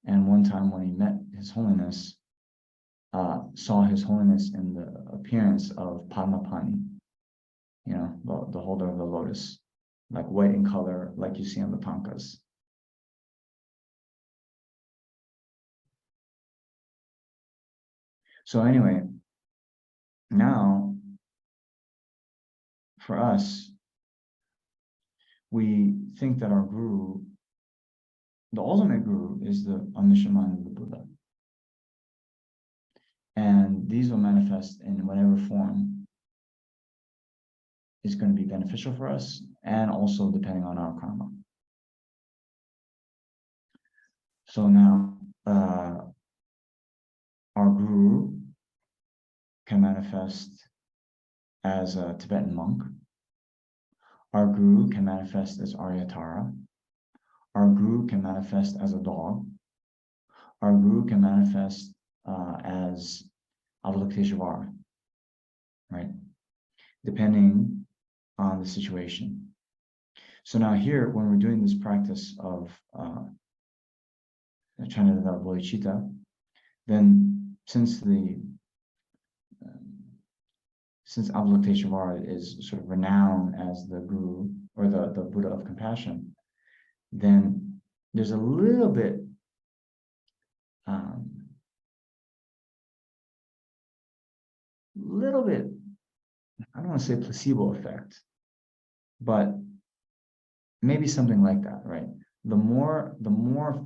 And one time when he met His Holiness, saw His Holiness in the appearance of Padmapani, the holder of the lotus, like white in color, like you see on the tankas. So anyway, now, for us, we think that our guru, the ultimate guru, is the omniscient mind of the Buddha. And these will manifest in whatever form is going to be beneficial for us, and also depending on our karma. So now, our guru can manifest as a Tibetan monk. Our guru can manifest as Aryatara. Our guru can manifest as a dog. Our guru can manifest as Avalokiteshvara, right? Depending on the situation. So now here, when we're doing this practice of trying to develop bodhicitta, then since Avalokiteshvara is sort of renowned as the guru or the Buddha of compassion, then there's a little bit I don't want to say placebo effect, but maybe something like that, right? The more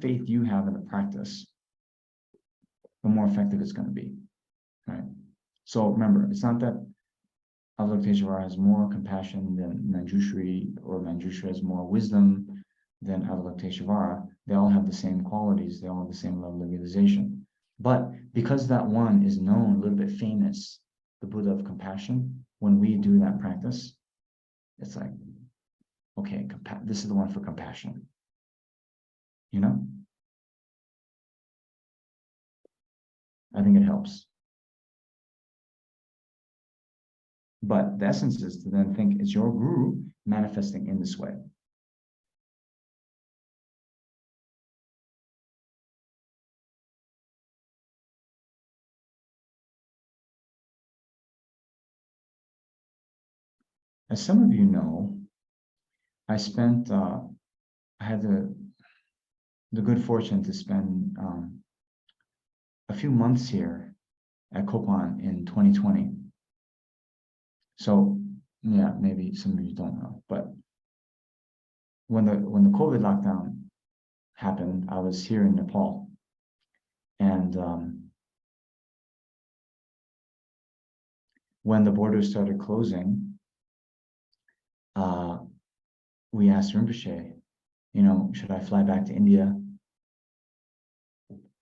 faith you have in the practice, the more effective it's going to be, right? So remember, it's not that Avalokiteshvara has more compassion than Manjushri, or Manjushri has more wisdom than Avalokiteshvara. They all have the same qualities. They all have the same level of realization. But because that one is known, a little bit famous, the Buddha of compassion, when we do that practice, it's like, okay, this is the one for compassion. You know? I think it helps. But the essence is to then think it's your guru manifesting in this way. As some of you know, I had the good fortune to spend a few months here at Kopan in 2020. So yeah, maybe some of you don't know, but when the COVID lockdown happened, I was here in Nepal, and when the borders started closing, we asked Rinpoche, should I fly back to India?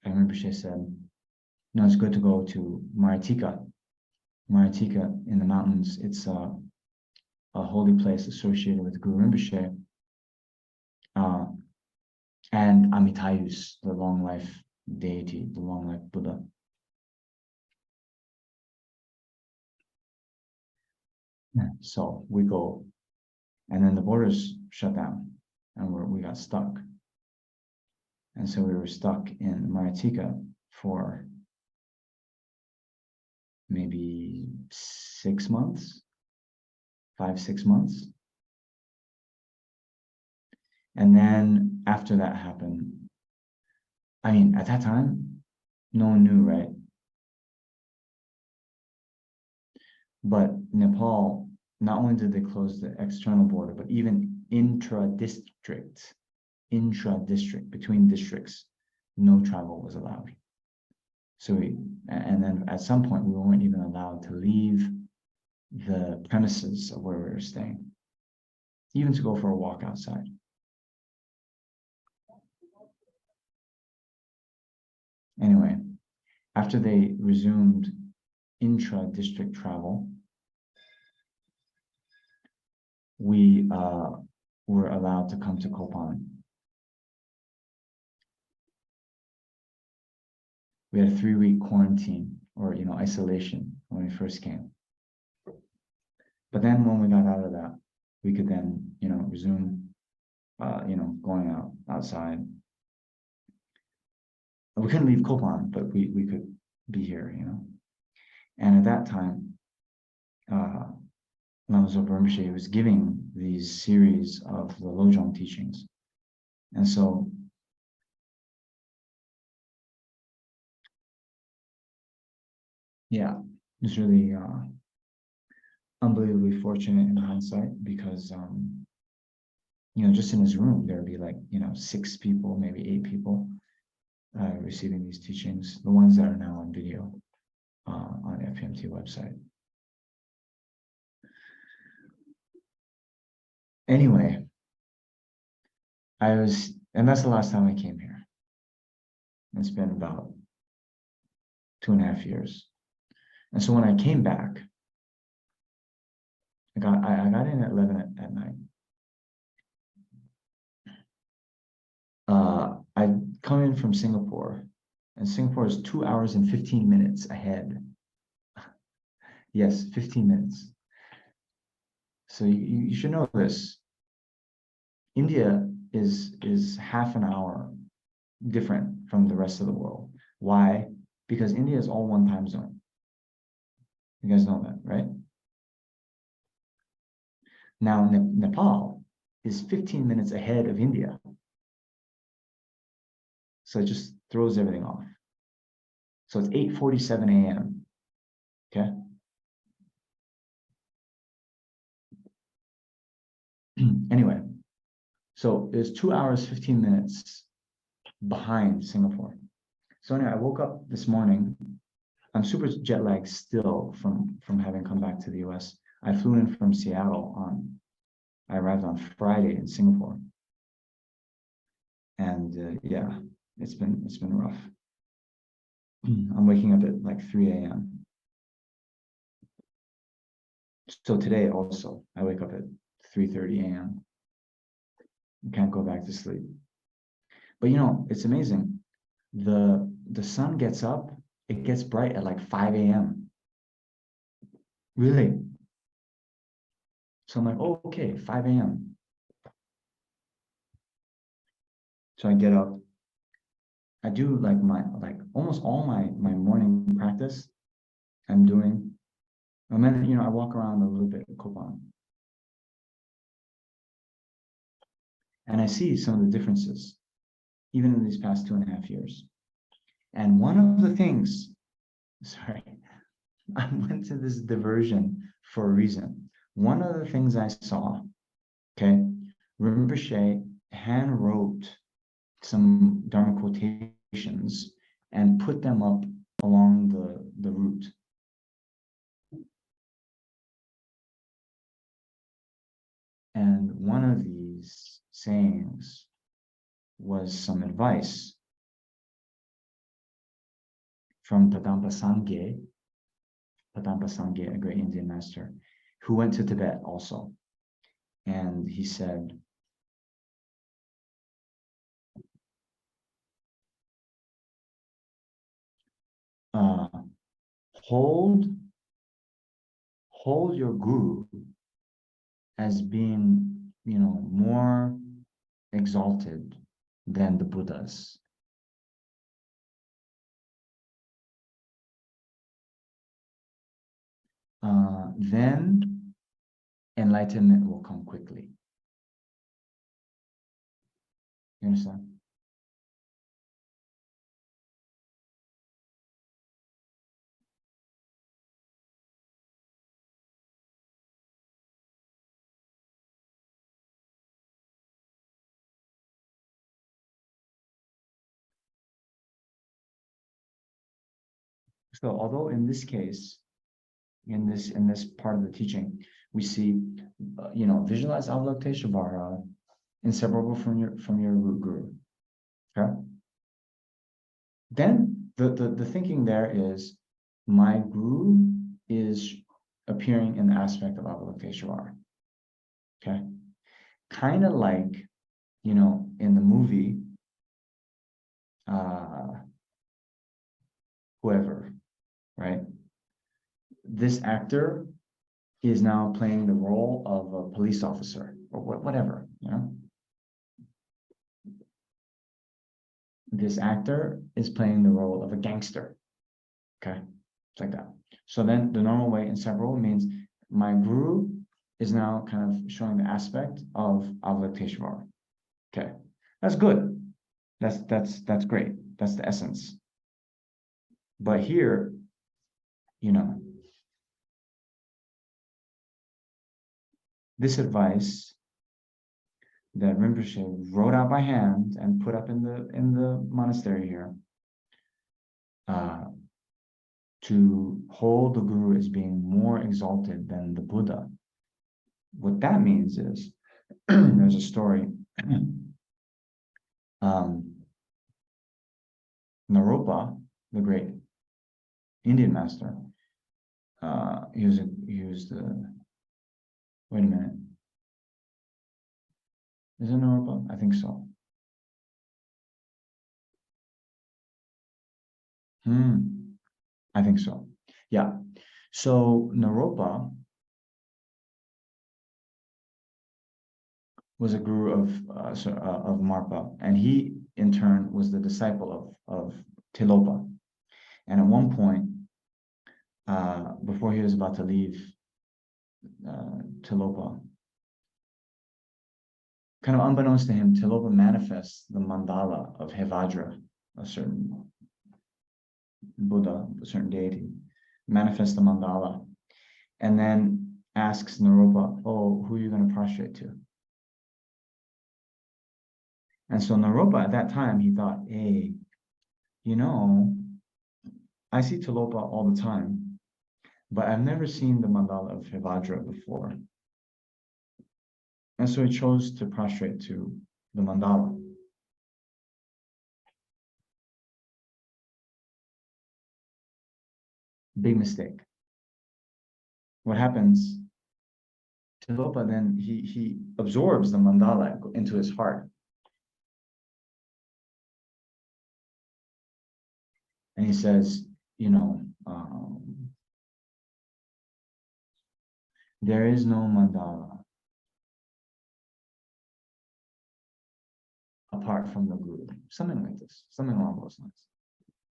And Rinpoche said, no, it's good to go to Maritika in the mountains. It's a holy place associated with Guru Rinpoche, and Amitayus, the long life deity, the long life Buddha. So we go, and then the borders shut down, and we got stuck. And so we were stuck in Maritika for maybe 6 months, 5-6 months. And then after that happened, I mean, at that time, no one knew, right? But Nepal, not only did they close the external border, but even intra-district, between districts, no travel was allowed. So and then at some point, we weren't even allowed to leave the premises of where we were staying, even to go for a walk outside. Anyway, after they resumed intra-district travel, we were allowed to come to Kopan. We had a 3-week quarantine, or isolation, when we first came. But then when we got out of that, we could then resume going outside. We couldn't leave Kopan, but we could be here, And at that time, Lama Zopa Rinpoche was giving these series of the Lojong teachings. And so yeah, it's really unbelievably fortunate in hindsight, because just in his room there'd be like 6 people, maybe 8 people receiving these teachings, the ones that are now on video on the FPMT website. Anyway, and that's the last time I came here. It's been about 2.5 years. And so when I came back, I got in at 11 at night. I'd come in from Singapore, and Singapore is 2 hours and 15 minutes ahead. Yes, 15 minutes. So you should know this. India is half an hour different from the rest of the world. Why? Because India is all one time zone. You guys know that, right? Now, Nepal is 15 minutes ahead of India. So it just throws everything off. So it's 8:47 a.m. Okay. Anyway, so it's 2 hours, 15 minutes behind Singapore. So anyway, I woke up this morning. I'm super jet lagged still from having come back to the US. I flew in from Seattle I arrived on Friday in Singapore. And yeah, it's been rough. I'm waking up at like 3 a.m. So today also, I wake up at 3:30 a.m. Can't go back to sleep. But you know, it's amazing. The sun gets up, it gets bright at like 5 a.m. Really? So I'm like, oh, okay, 5 a.m. So I get up. I do like almost all my morning practice I'm doing. And then, you know, I walk around a little bit at Kopan. And I see some of the differences, even in these past 2.5 years. And one of the things, sorry, I went to this diversion for a reason. One of the things I saw, okay, Rinpoche hand wrote some Dharma quotations and put them up along the route. And one of these sayings was some advice from Padampa Sangye, a great Indian master, who went to Tibet also. And he said, hold your guru as being, you know, more exalted than the Buddhas. Then enlightenment will come quickly. You understand? So although in this case, in this part of the teaching, we see, you know, visualize Avalokiteshvara inseparable from your root guru. Okay. Then the thinking there is, my guru is appearing in the aspect of Avalokiteshvara. Okay. Kind of like, you know, in the movie, whoever, right? This actor is now playing the role of a police officer or whatever, you know? This actor is playing the role of a gangster. Okay, it's like that. So then the normal way inseparable means my guru is now kind of showing the aspect of Avalokiteshvara. Okay, that's good. That's great. That's the essence. But here, you know, this advice that Rinpoche wrote out by hand and put up in the monastery here, to hold the guru as being more exalted than the Buddha. What that means is, there's a story. Naropa, the great Indian master, he was wait a minute. Is it Naropa? I think so. I think so. Yeah. So Naropa was a guru of Marpa, and he in turn was the disciple of Tilopa. And at one point, before he was about to leave Tilopa, kind of unbeknownst to him, Tilopa manifests the mandala of Hevajra, a certain Buddha, a certain deity, manifests the mandala, and then asks Naropa, "Oh, who are you going to prostrate to?" And so Naropa at that time, he thought, "Hey, you know, I see Tilopa all the time, but I've never seen the mandala of Hevajra before." And so he chose to prostrate to the mandala. Big mistake. What happens? Tilopa then he absorbs the mandala into his heart. And he says, you know, there is no mandala apart from the Guru. Something like this, something along those lines.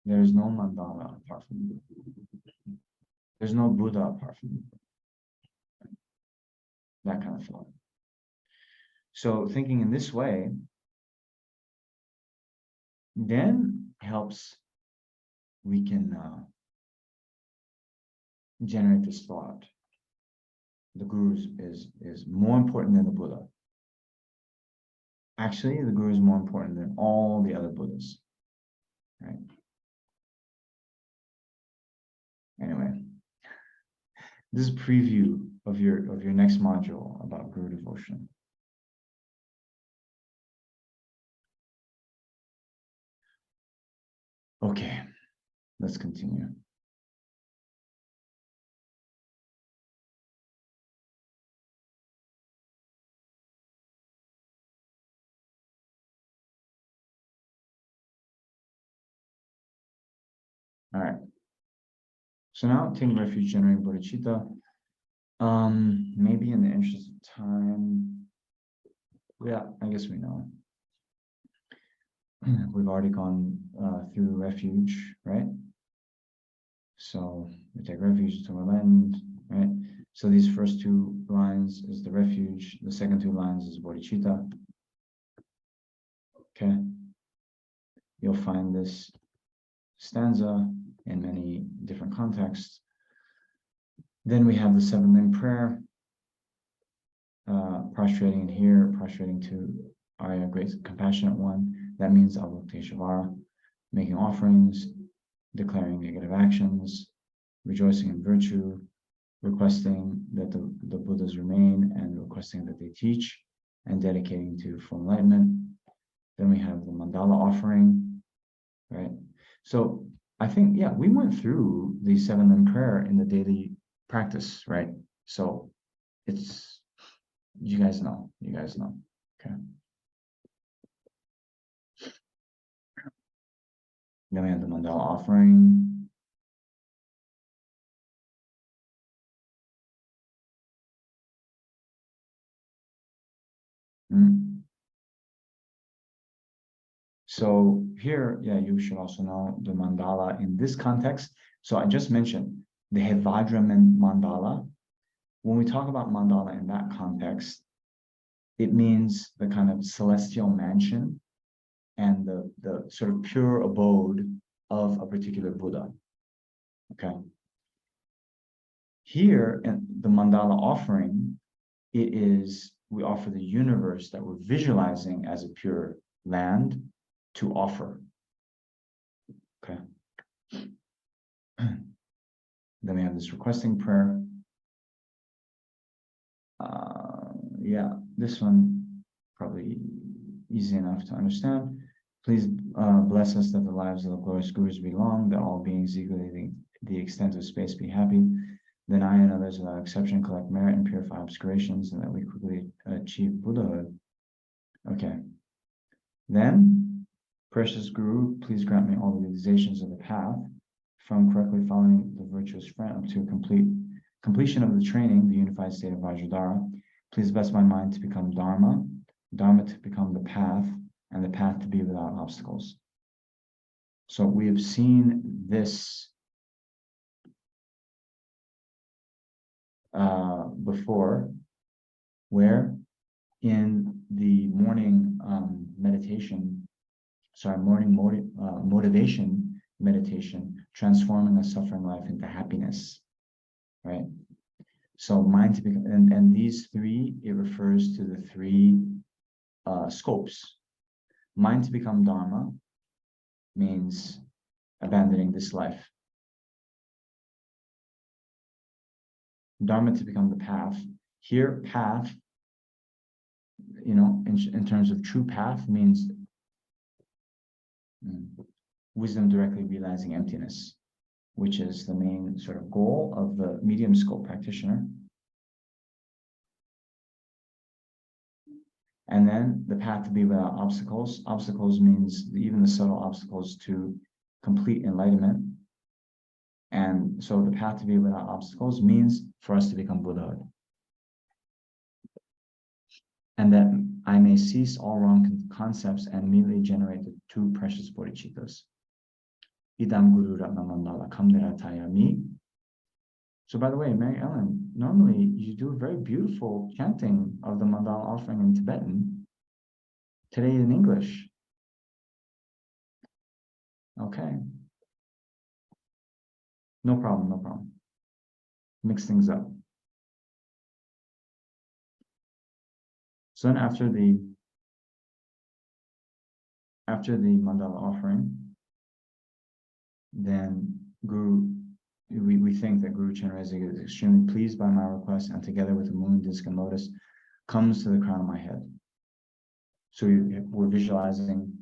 There is no mandala apart from the Guru. There's no Buddha apart from the Guru. That kind of thought. So thinking in this way then helps we can generate this thought. The Guru is more important than the Buddha. Actually, the Guru is more important than all the other Buddhas. Right? Anyway, this is a preview of your next module about Guru devotion. Okay, let's continue. All right. So now taking refuge, generating bodhicitta. Maybe in the interest of time, yeah, I guess we know. We've already gone through refuge, right? So we take refuge to our land, right? So these first two lines is the refuge. The second two lines is bodhicitta. Okay. You'll find this stanza in many different contexts. Then we have the seven limb prayer, prostrating in here, prostrating to Arya, great compassionate one. That means Avalokiteshvara, making offerings, declaring negative actions, rejoicing in virtue, requesting that the Buddhas remain and requesting that they teach, and dedicating to full enlightenment. Then we have the mandala offering, right? So I think, yeah, we went through the seven limb prayer in the daily practice, right? So it's, you guys know, okay. Then we have the mandala offering. So here, yeah, you should also know the mandala in this context. So I just mentioned the Hevajra mandala. When we talk about mandala in that context, it means the kind of celestial mansion and the sort of pure abode of a particular Buddha. Okay. Here in the mandala offering, it is, we offer the universe that we're visualizing as a pure land to offer. Okay. Then we have this requesting prayer. Yeah, this one probably easy enough to understand. Please bless us that the lives of the glorious Gurus be long, that all beings equally the extent of space be happy. Then I and others without exception collect merit and purify obscurations, and that we quickly achieve Buddhahood. Okay. Then, precious Guru, please grant me all the realizations of the path, from correctly following the virtuous friend up to completion of the training, the unified state of Vajradhara. Please bless my mind to become Dharma, Dharma to become the path, and the path to be without obstacles. So we have seen this before, where in the morning motivation meditation, transforming a suffering life into happiness, right? So mind to become, and these three, it refers to the three scopes. Mind to become Dharma means abandoning this life. Dharma to become the path. Here, path, in terms of true path, means wisdom directly realizing emptiness, which is the main sort of goal of the medium scope practitioner. And then the path to be without obstacles. Obstacles means even the subtle obstacles to complete enlightenment. And so the path to be without obstacles means for us to become Buddha. And that I may cease all wrong concepts and immediately generate the two precious bodhicittas. Idam Guru Ratna Mandala Kamniratayami. So by the way, Mary Ellen, normally you do a very beautiful chanting of the mandala offering in Tibetan. Today in English. Okay. No problem, no problem. Mix things up. So then after the mandala offering, then we think that Guru Chenrezig is extremely pleased by my request, and together with the moon, disc, and lotus, comes to the crown of my head. So we're visualizing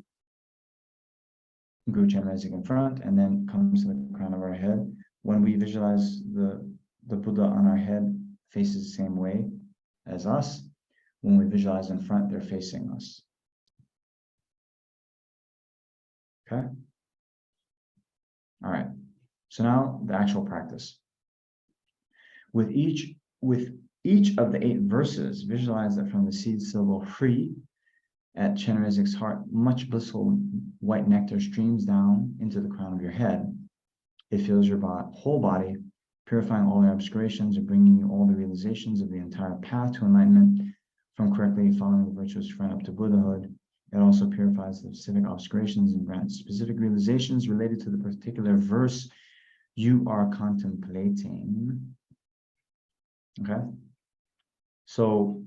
Guru Chenrezig in front, and then comes to the crown of our head. When we visualize the Buddha on our head faces the same way as us, when we visualize in front, they're facing us. Okay? All right. So now the actual practice. With each of the 8 verses, visualize that from the seed syllable free at Chenrezig's heart, much blissful white nectar streams down into the crown of your head. It fills your whole body, purifying all your obscurations and bringing you all the realizations of the entire path to enlightenment from correctly following the virtuous trend up to Buddhahood. It also purifies the specific obscurations and grants specific realizations related to the particular verse you are contemplating. Okay? So,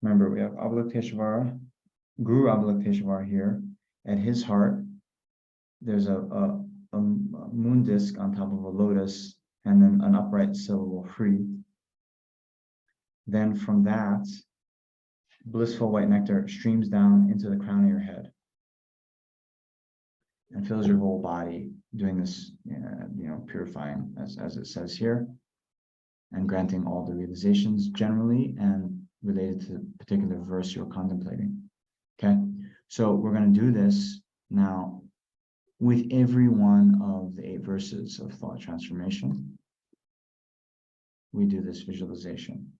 remember, we have Avalokiteshvara, Guru Avalokiteshvara here. At his heart, there's a moon disc on top of a lotus, and then an upright syllable free. Then from that, blissful white nectar streams down into the crown of your head and fills your whole body, doing this, purifying, as it says here, and granting all the realizations generally and related to the particular verse you're contemplating. Okay, so we're going to do this now with every one of the 8 verses of thought transformation. We do this visualization.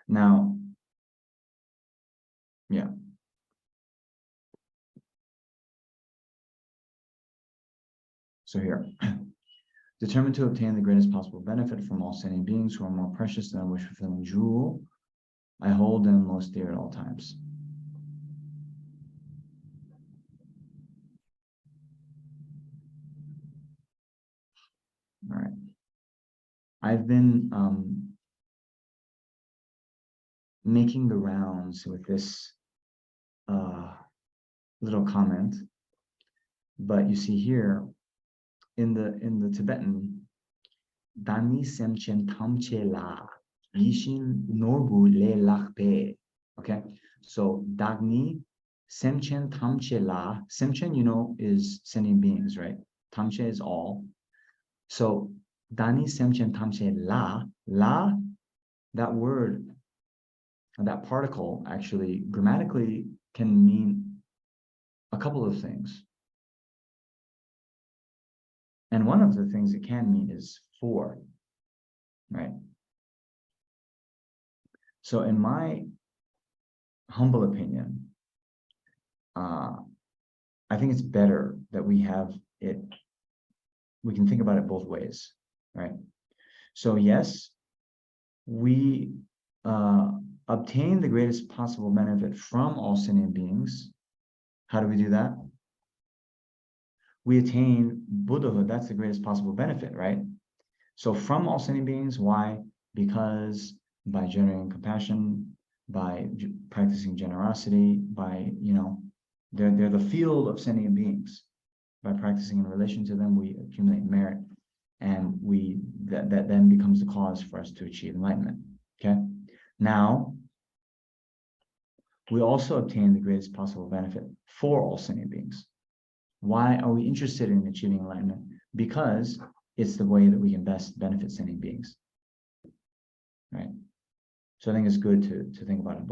Now, yeah. So here, determined to obtain the greatest possible benefit from all sentient beings who are more precious than a wish-fulfilling jewel, I hold them most dear at all times. All right. I've been making the rounds with this little comment, but you see here in the Tibetan, Dani Semchen Tamche La Yishin Norbu Le Lakpe. Okay, so Dagni Semchen Tamche La. Semchen, is sentient beings, right? Tamche is all. So Dani Semchen Tamche La. La, that word, that particle actually grammatically can mean a couple of things. And one of the things it can mean is for, right? So in my humble opinion, I think it's better that we have it, we can think about it both ways, right? So yes, we obtain the greatest possible benefit from all sentient beings. How do we do that? We attain Buddhahood. That's the greatest possible benefit, right? So from all sentient beings, why? Because by generating compassion, by practicing generosity, by, they're the field of sentient beings. By practicing in relation to them, we accumulate merit, and that then becomes the cause for us to achieve enlightenment. Okay. Now, we also obtain the greatest possible benefit for all sentient beings. Why are we interested in achieving enlightenment? Because it's the way that we can best benefit sentient beings, right? So I think it's good to think about it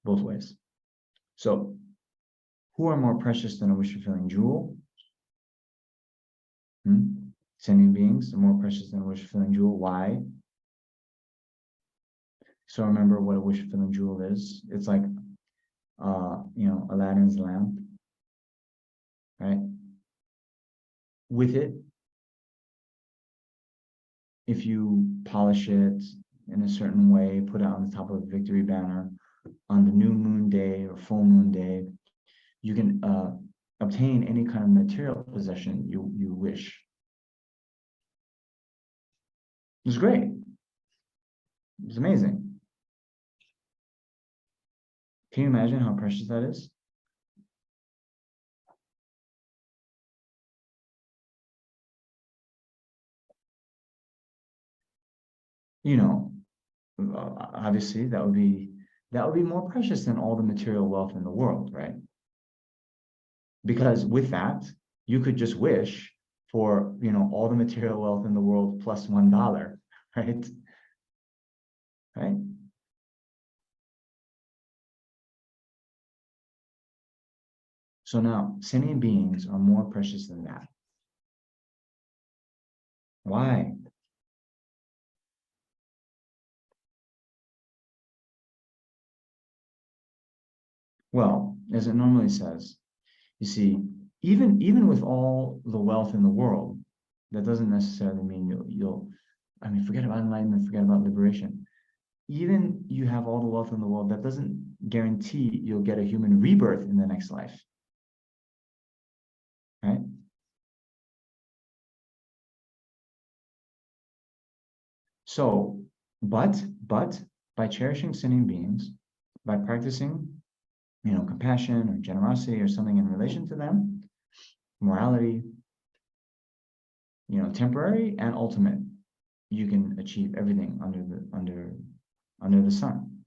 both ways. So, who are more precious than a wish-fulfilling jewel? Sentient beings are more precious than a wish-fulfilling jewel. Why? So remember what a wish-fulfilling jewel is. It's like, Aladdin's lamp, right? With it, if you polish it in a certain way, put it on the top of a victory banner on the new moon day or full moon day, you can obtain any kind of material possession you wish. It's great. It's amazing. Can you imagine how precious that is? Obviously that would be more precious than all the material wealth in the world, right? Because with that, you could just wish for, all the material wealth in the world plus $1, right? Right? So now, sentient beings are more precious than that. Why? Well, as it normally says, you see, even with all the wealth in the world, that doesn't necessarily mean forget about enlightenment, forget about liberation. Even you have all the wealth in the world, that doesn't guarantee you'll get a human rebirth in the next life. Right? So, but by cherishing sentient beings, by practicing, compassion or generosity or something in relation to them, morality, temporary and ultimate, you can achieve everything under the sun.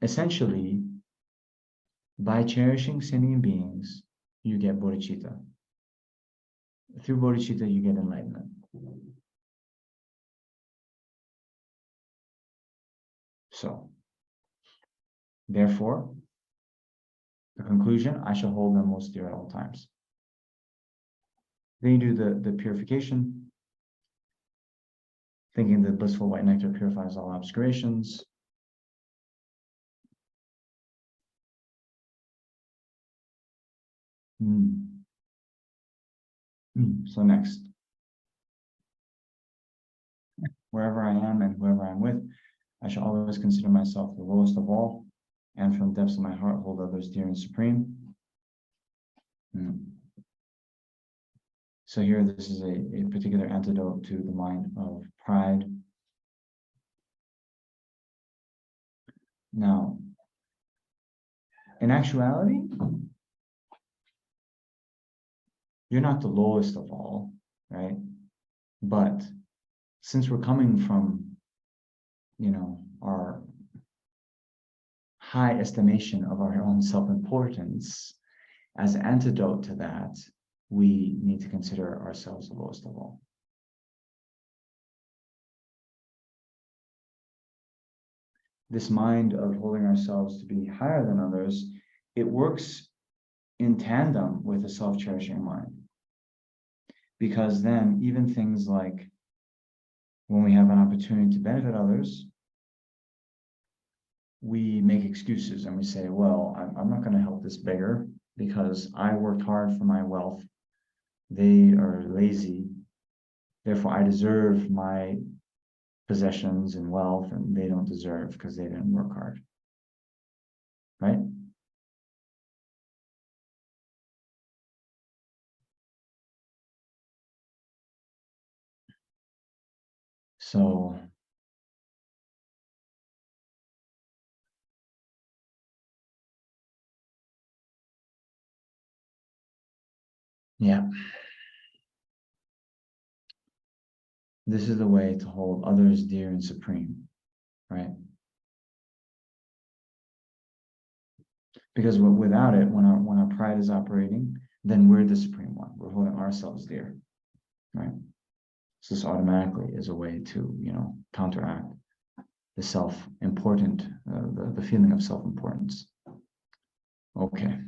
Essentially, by cherishing sentient beings, you get bodhicitta. Through bodhicitta, you get enlightenment. So, therefore, the conclusion, I shall hold them most dear at all times. Then you do the purification, thinking that blissful white nectar purifies all obscurations. So next, wherever I am and whoever I'm with, I shall always consider myself the lowest of all, and from the depths of my heart hold others dear and supreme. So here, this is a particular antidote to the mind of pride. Now, in actuality, you're not the lowest of all, right? But since we're coming from, our high estimation of our own self-importance, as an antidote to that, we need to consider ourselves the lowest of all. This mind of holding ourselves to be higher than others, it works in tandem with a self-cherishing mind. because then even things like when we have an opportunity to benefit others, we make excuses and we say, well, I'm not going to help this beggar because I worked hard for my wealth. They are lazy. Therefore, I deserve my possessions and wealth, and they don't deserve because they didn't work hard. Right? So, yeah, this is the way to hold others dear and supreme, right? Because without it, when our pride is operating, then we're the supreme one. We're holding ourselves dear, right? So this automatically is a way to, counteract the self-important, the feeling of self-importance. Okay.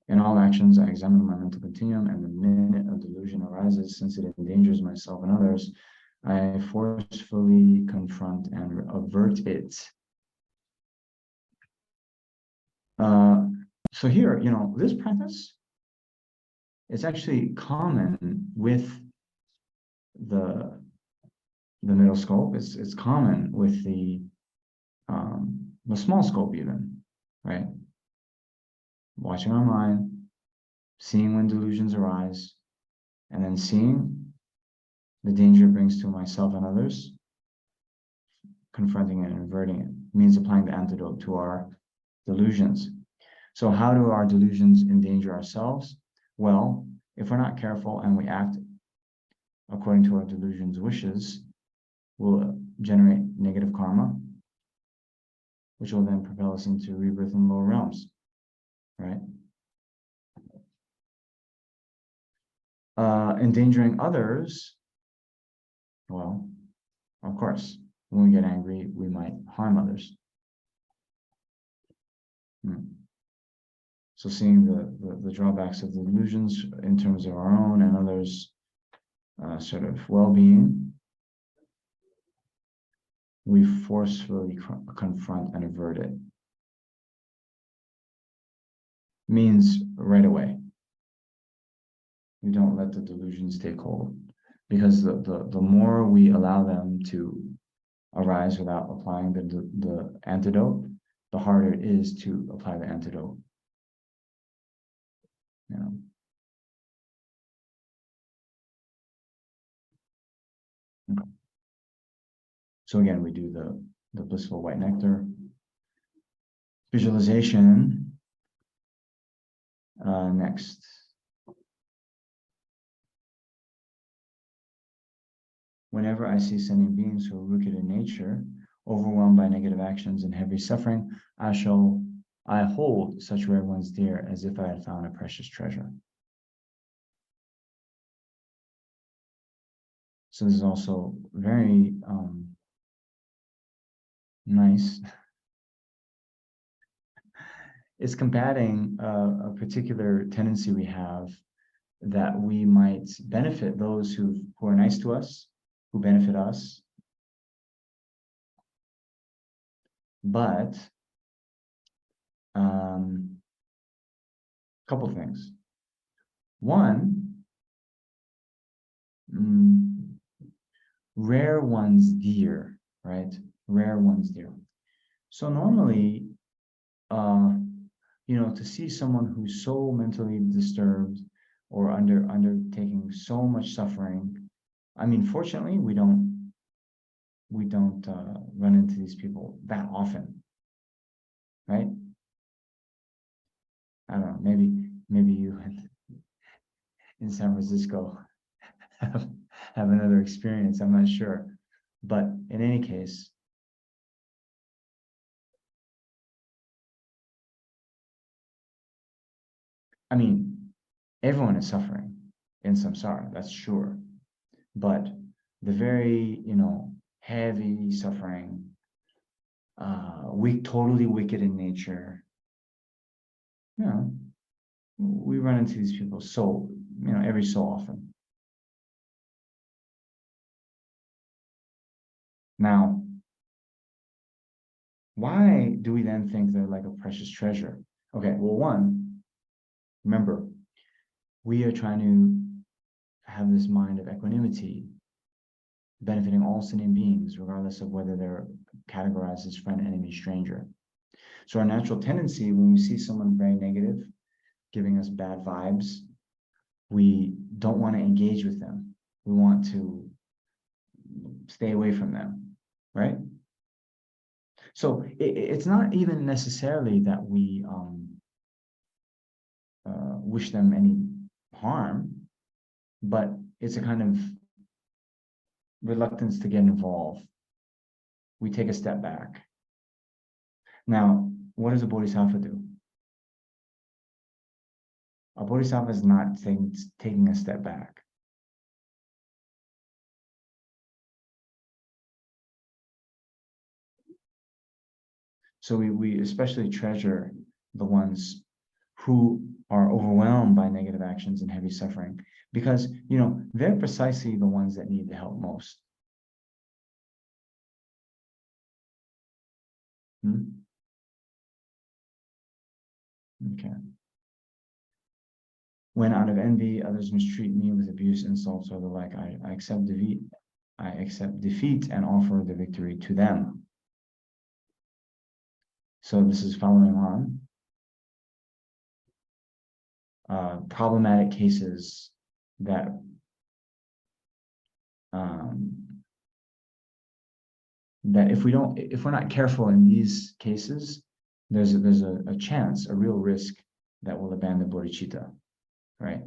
In all actions, I examine my mental continuum, and the minute a delusion arises, since it endangers myself and others, I forcefully confront and avert it. So here, this practice is actually common with the middle scope. It's common with the small scope even, right? Watching our mind, seeing when delusions arise, and then seeing the danger it brings to myself and others, confronting it and averting it means applying the antidote to our delusions. So how do our delusions endanger ourselves? Well, if we're not careful and we act according to our delusions' wishes, we'll generate negative karma, which will then propel us into rebirth in lower realms, right? Endangering others, well, of course, when we get angry, we might harm others. So seeing the drawbacks of the delusions in terms of our own and others' sort of well-being, we forcefully confront and avert it. Means right away. We don't let the delusions take hold, because the more we allow them to arise without applying the antidote, the harder it is to apply the antidote. Okay. So again, we do the blissful white nectar visualization next. Whenever I see sentient beings who are wicked in nature, overwhelmed by negative actions and heavy suffering, I hold such rare ones dear as if I had found a precious treasure. So this is also very nice. It's combating a particular tendency we have that we might benefit those who are nice to us, who benefit us, but couple things. One, rare ones dear, right? Rare ones dear. So normally, to see someone who's so mentally disturbed or undertaking so much suffering, I mean, fortunately, we don't run into these people that often, right? I don't know, maybe you in San Francisco have another experience, I'm not sure. But in any case, I mean, everyone is suffering in samsara, that's sure. But the very, heavy suffering, totally wicked in nature, we run into these people so every so often. Now, why do we then think they're like a precious treasure? Okay, well, one, remember, we are trying to have this mind of equanimity, benefiting all sentient beings, regardless of whether they're categorized as friend, enemy, stranger. So our natural tendency when we see someone very negative, giving us bad vibes, we don't want to engage with them. We want to stay away from them, right? So it's not even necessarily that we wish them any harm, but it's a kind of reluctance to get involved. We take a step back. Now, what does a bodhisattva do? A bodhisattva is not taking a step back. So we especially treasure the ones who are overwhelmed by negative actions and heavy suffering, because they're precisely the ones that need the help most. Okay. When out of envy, others mistreat me with abuse, insults, or the like, I accept defeat. I accept defeat and offer the victory to them. So this is following on. Problematic cases that that if we're not careful in these cases, there's a chance, a real risk that we'll abandon bodhicitta, right?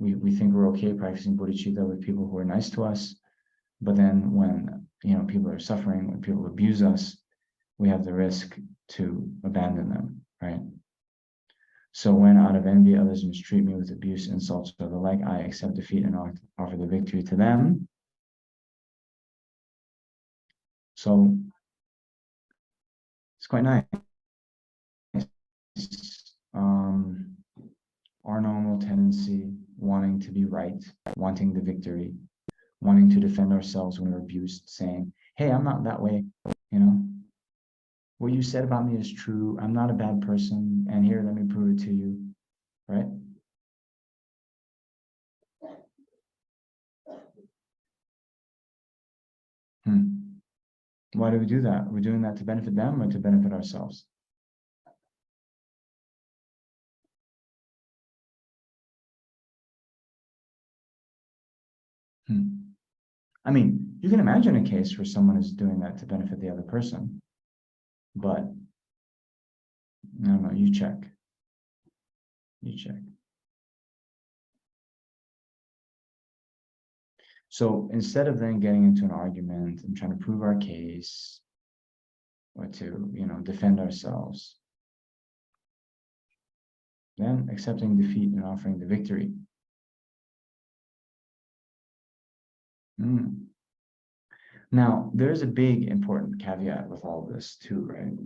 We think we're okay practicing bodhicitta with people who are nice to us, but then when people are suffering, when people abuse us, we have the risk to abandon them, right? So when out of envy others mistreat me with abuse, insults, or the like, I accept defeat and offer the victory to them. So it's quite nice. Our normal tendency, wanting to be right, wanting the victory, wanting to defend ourselves when we're abused, saying, hey, I'm not that way, what you said about me is true, I'm not a bad person, and here, let me prove it to you, right? Why do we do that? We're doing that to benefit them or to benefit ourselves? I mean, you can imagine a case where someone is doing that to benefit the other person, but I don't know, you check. You check. So instead of then getting into an argument and trying to prove our case or to, defend ourselves, then accepting defeat and offering the victory. Now, there's a big important caveat with all of this too, right?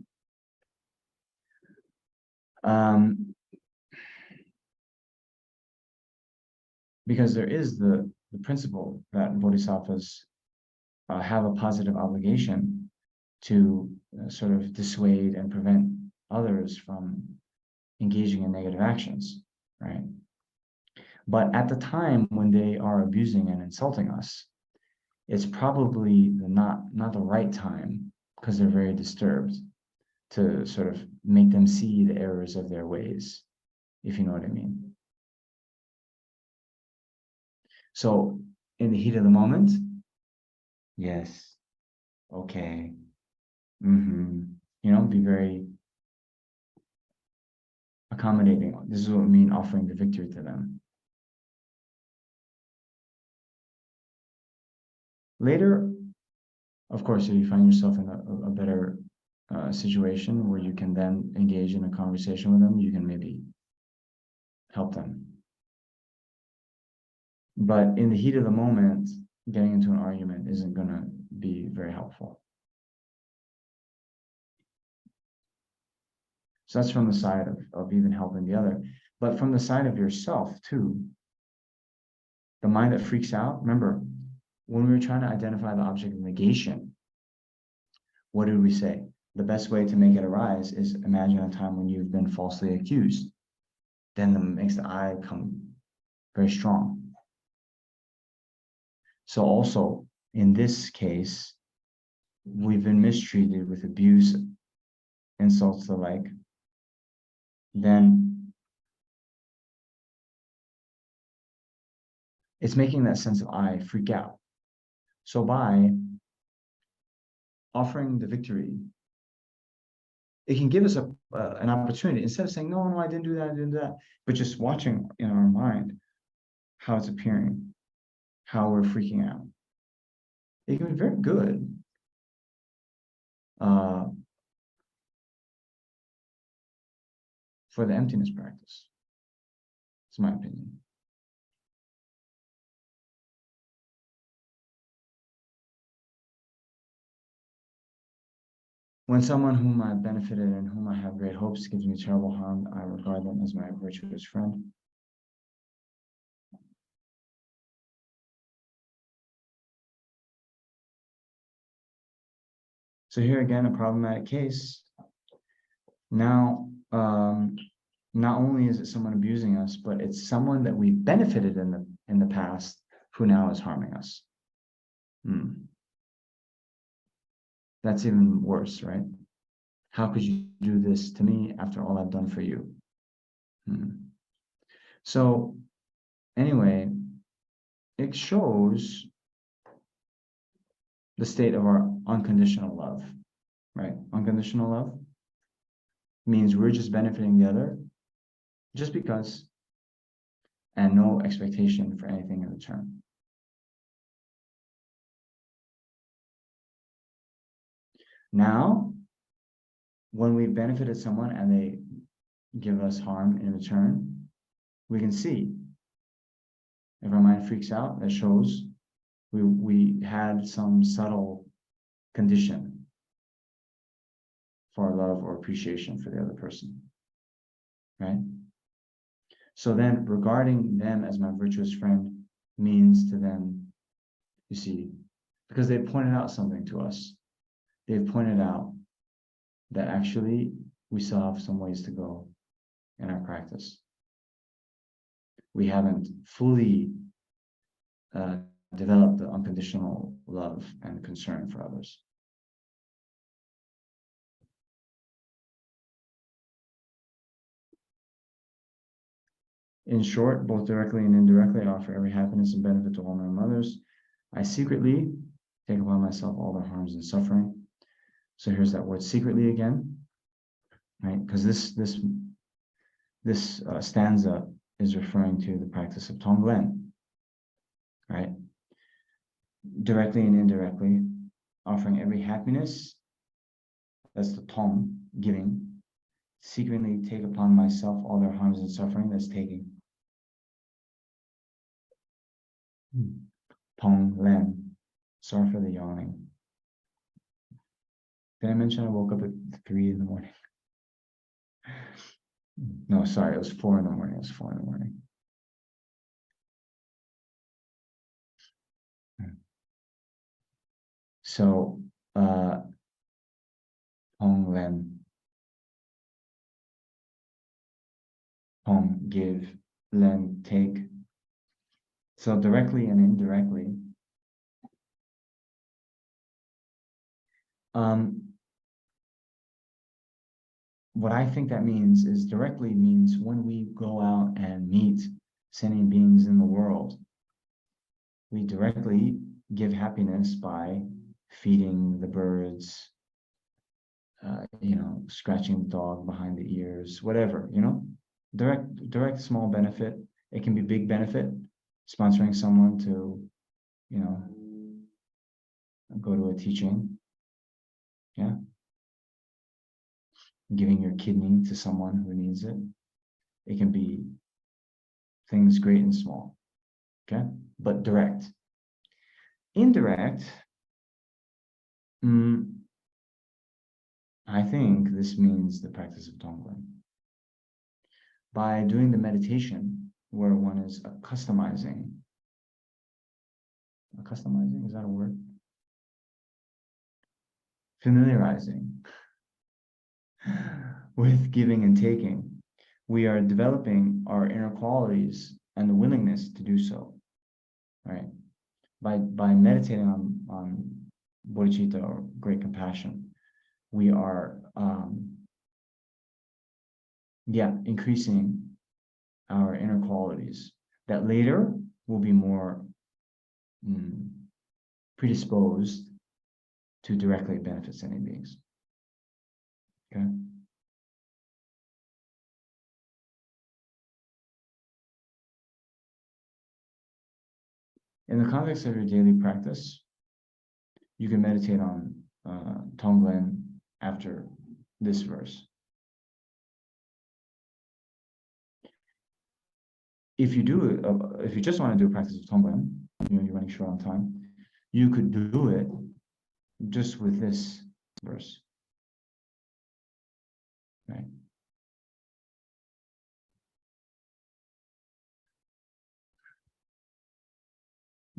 Because there is the principle that bodhisattvas have a positive obligation to sort of dissuade and prevent others from engaging in negative actions, right? But at the time when they are abusing and insulting us, it's probably not the right time, because they're very disturbed, to sort of make them see the errors of their ways, if you know what I mean. So in the heat of the moment, yes, okay, be very accommodating. This is what I mean, offering the victory to them. Later, of course, if you find yourself in a better situation where you can then engage in a conversation with them, you can maybe help them. But in the heat of the moment, getting into an argument isn't going to be very helpful. So that's from the side of even helping the other, but from the side of yourself too. The mind that freaks out, remember, when we were trying to identify the object of negation, what did we say? The best way to make it arise is imagine a time when you've been falsely accused. Then that makes the I come very strong. So also, in this case, we've been mistreated with abuse, insults, the like. Then it's making that sense of I freak out. So by offering the victory, it can give us an opportunity, instead of saying, no, no, I didn't do that, I didn't do that, but just watching in our mind how it's appearing, how we're freaking out. It can be very good for the emptiness practice. It's my opinion. When someone whom I've benefited and whom I have great hopes gives me terrible harm, I regard them as my virtuous friend. So here again, a problematic case. Now, not only is it someone abusing us, but it's someone that we benefited in the past who now is harming us. That's even worse, right? How could you do this to me after all I've done for you? So anyway, it shows the state of our unconditional love, right? Unconditional love means we're just benefiting the other just because, and no expectation for anything in return. Now, when we benefited someone and they give us harm in return, we can see if our mind freaks out, that shows we had some subtle condition for love or appreciation for the other person, right? So then regarding them as my virtuous friend means to them, you see, because they pointed out something to us. They've pointed out that actually we still have some ways to go in our practice. We haven't fully developed the unconditional love and concern for others. In short, both directly and indirectly, I offer every happiness and benefit to all my mothers. I secretly take upon myself all their harms and suffering. So here's that word secretly again, right? Because this stanza is referring to the practice of Tonglen, right? Directly and indirectly, offering every happiness, that's the Tong, giving. Secretly take upon myself all their harms and suffering, that's taking. Tonglen. Sorry for the yawning. Did I mention I woke up at 3 in the morning? No, sorry, it was 4 in the morning. It was 4 in the morning. So, Tonglen. Tong, give, len, take. So directly and indirectly. What I think that means is directly means when we go out and meet sentient beings in the world, we directly give happiness by feeding the birds, scratching the dog behind the ears, whatever, direct small benefit. It can be big benefit, sponsoring someone to, go to a teaching, giving your kidney to someone who needs it. It can be things great and small, okay? But direct. Indirect, I think this means the practice of Tonglen. By doing the meditation, where one is customizing customizing, is that a word? Familiarizing with giving and taking. We are developing our inner qualities and the willingness to do so, right? By meditating on bodhicitta, or great compassion, we are increasing our inner qualities that later will be more predisposed to directly benefit sentient beings. Okay. In the context of your daily practice, you can meditate on Tonglen after this verse. If you do it, if you just want to do a practice of Tonglen, you're running short on time, you could do it just with this verse, right?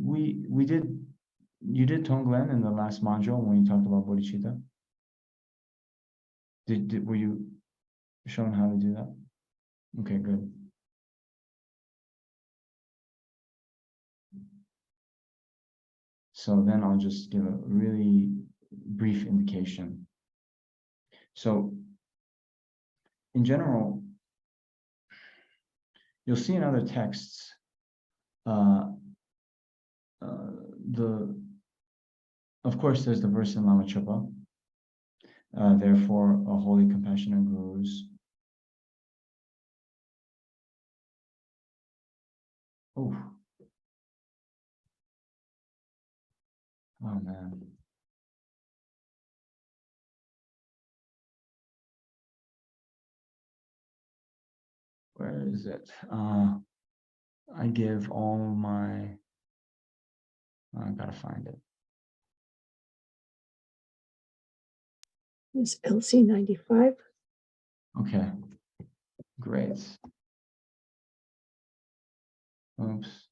You did Tonglen in the last module when you talked about bodhicitta. Were you shown how to do that? Okay, good. So then I'll just give a really brief indication. So in general, you'll see in other texts, of course, there's the verse in Lama Chopa, therefore, a holy, compassionate gurus. Oh man. Where is it? I give all my, I gotta find it. It's LC 95. Okay, great. Oops.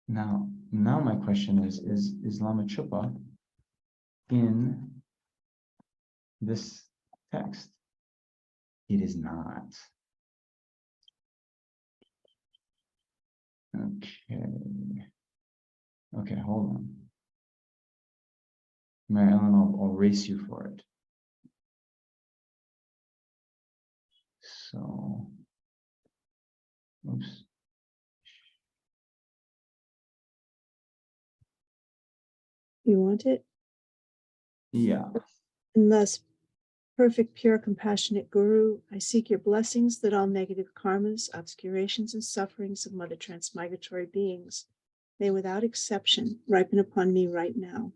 Now my question is Lama Chupa in this text? It is not. Okay, hold on. Mary Ellen, I'll race you for it. So, oops. You want it? Yeah. And thus, perfect, pure, compassionate Guru, I seek your blessings that all negative karmas, obscurations, and sufferings of mother transmigratory beings may without exception ripen upon me right now,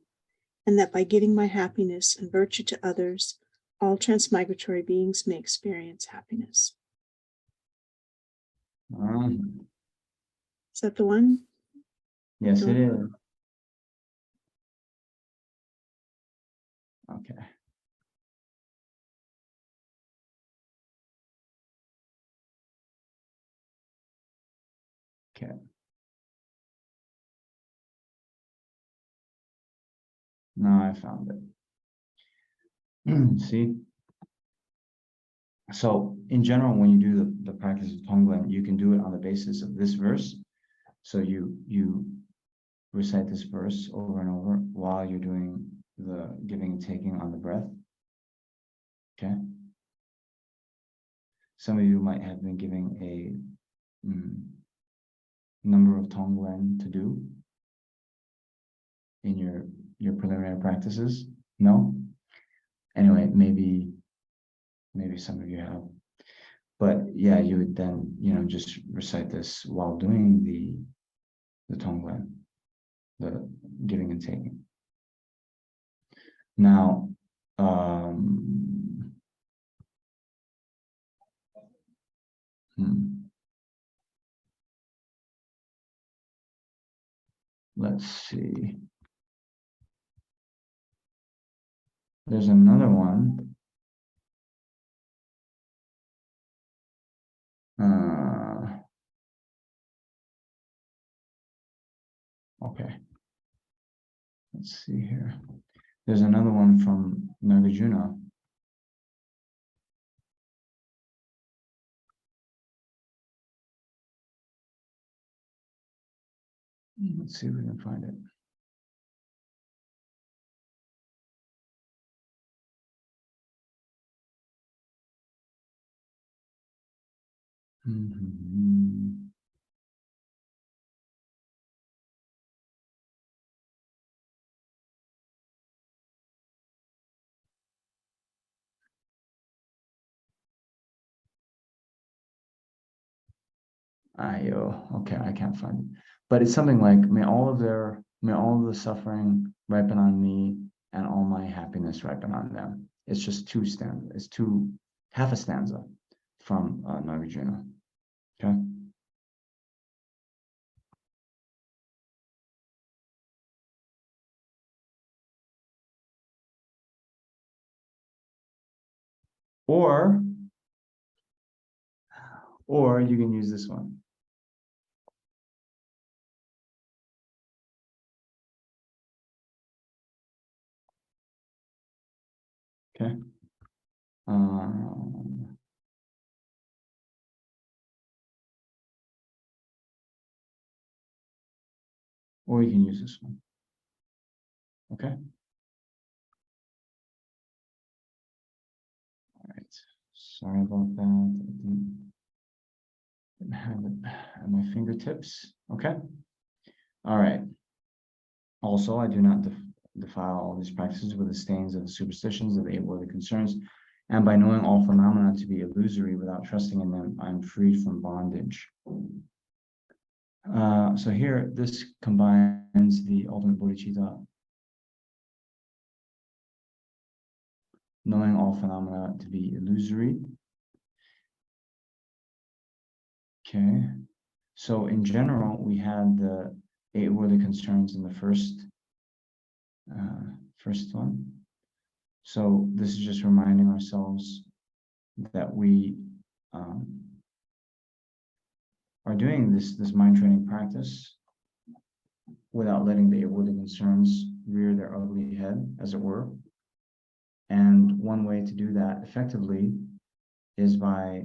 and that by giving my happiness and virtue to others, all transmigratory beings may experience happiness. Is that the one? Yes, it is. Okay. Okay. Now I found it. See? So in general, when you do the practice of Tonglen, you can do it on the basis of this verse. So you recite this verse over and over while you're doing the giving and taking on the breath. Okay. Some of you might have been giving a number of Tonglen to do in your preliminary practices. No? Anyway, maybe some of you have. But yeah, you would then, just recite this while doing the Tonglen, the giving and taking. Now, let's see. There's another one. Okay. Let's see here. There's another one from Nagarjuna. Let's see if we can find it. Mhm. Okay, I can't find it. But it's something like, may all of the suffering ripen on me and all my happiness ripen on them. It's just half a stanza from Nagarjuna. Okay. Or you can use this one. Okay. Or you can use this one. Okay. All right. Sorry about that. Didn't have it at my fingertips. Okay. All right. Also, I do not defile all these practices with the stains of the superstitions of the eight worldly concerns, and by knowing all phenomena to be illusory without trusting in them, I am freed from bondage. So here, this combines the ultimate bodhicitta, knowing all phenomena to be illusory. Okay. So in general, we had the eight worldly concerns in the first one. So this is just reminding ourselves that we are doing this mind training practice without letting the eight worldly concerns rear their ugly head, as it were. And one way to do that effectively is by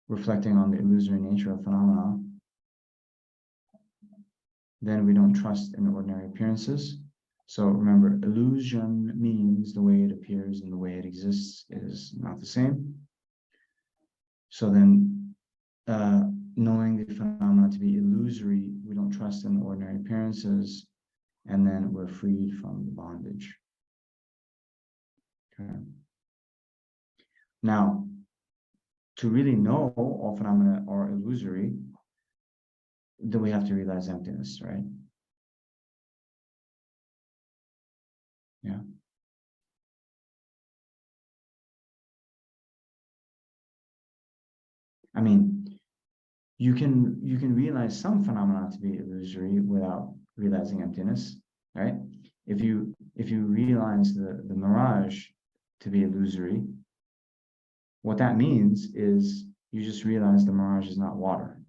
reflecting on the illusory nature of phenomena. Then we don't trust in ordinary appearances. So remember, illusion means the way it appears and the way it exists is not the same. So then, knowing the phenomena to be illusory, we don't trust in the ordinary appearances, and then we're freed from the bondage. Okay. Now, to really know all phenomena are illusory, then we have to realize emptiness, right? Yeah. I mean, you can realize some phenomena to be illusory without realizing emptiness, right? If you realize the mirage to be illusory, what that means is you just realize the mirage is not water,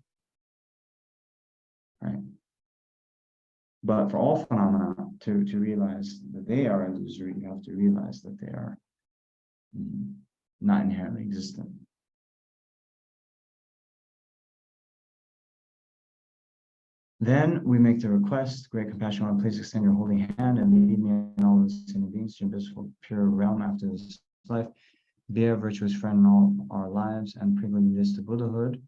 right? But for all phenomena to realize that they are illusory, you have to realize that they are not inherently existent. Then we make the request, great compassion, Lord, please extend your holy hand and lead me and all the sinning beings to your blissful, pure realm after this life. Be a virtuous friend in all our lives and privilege us to Buddhahood.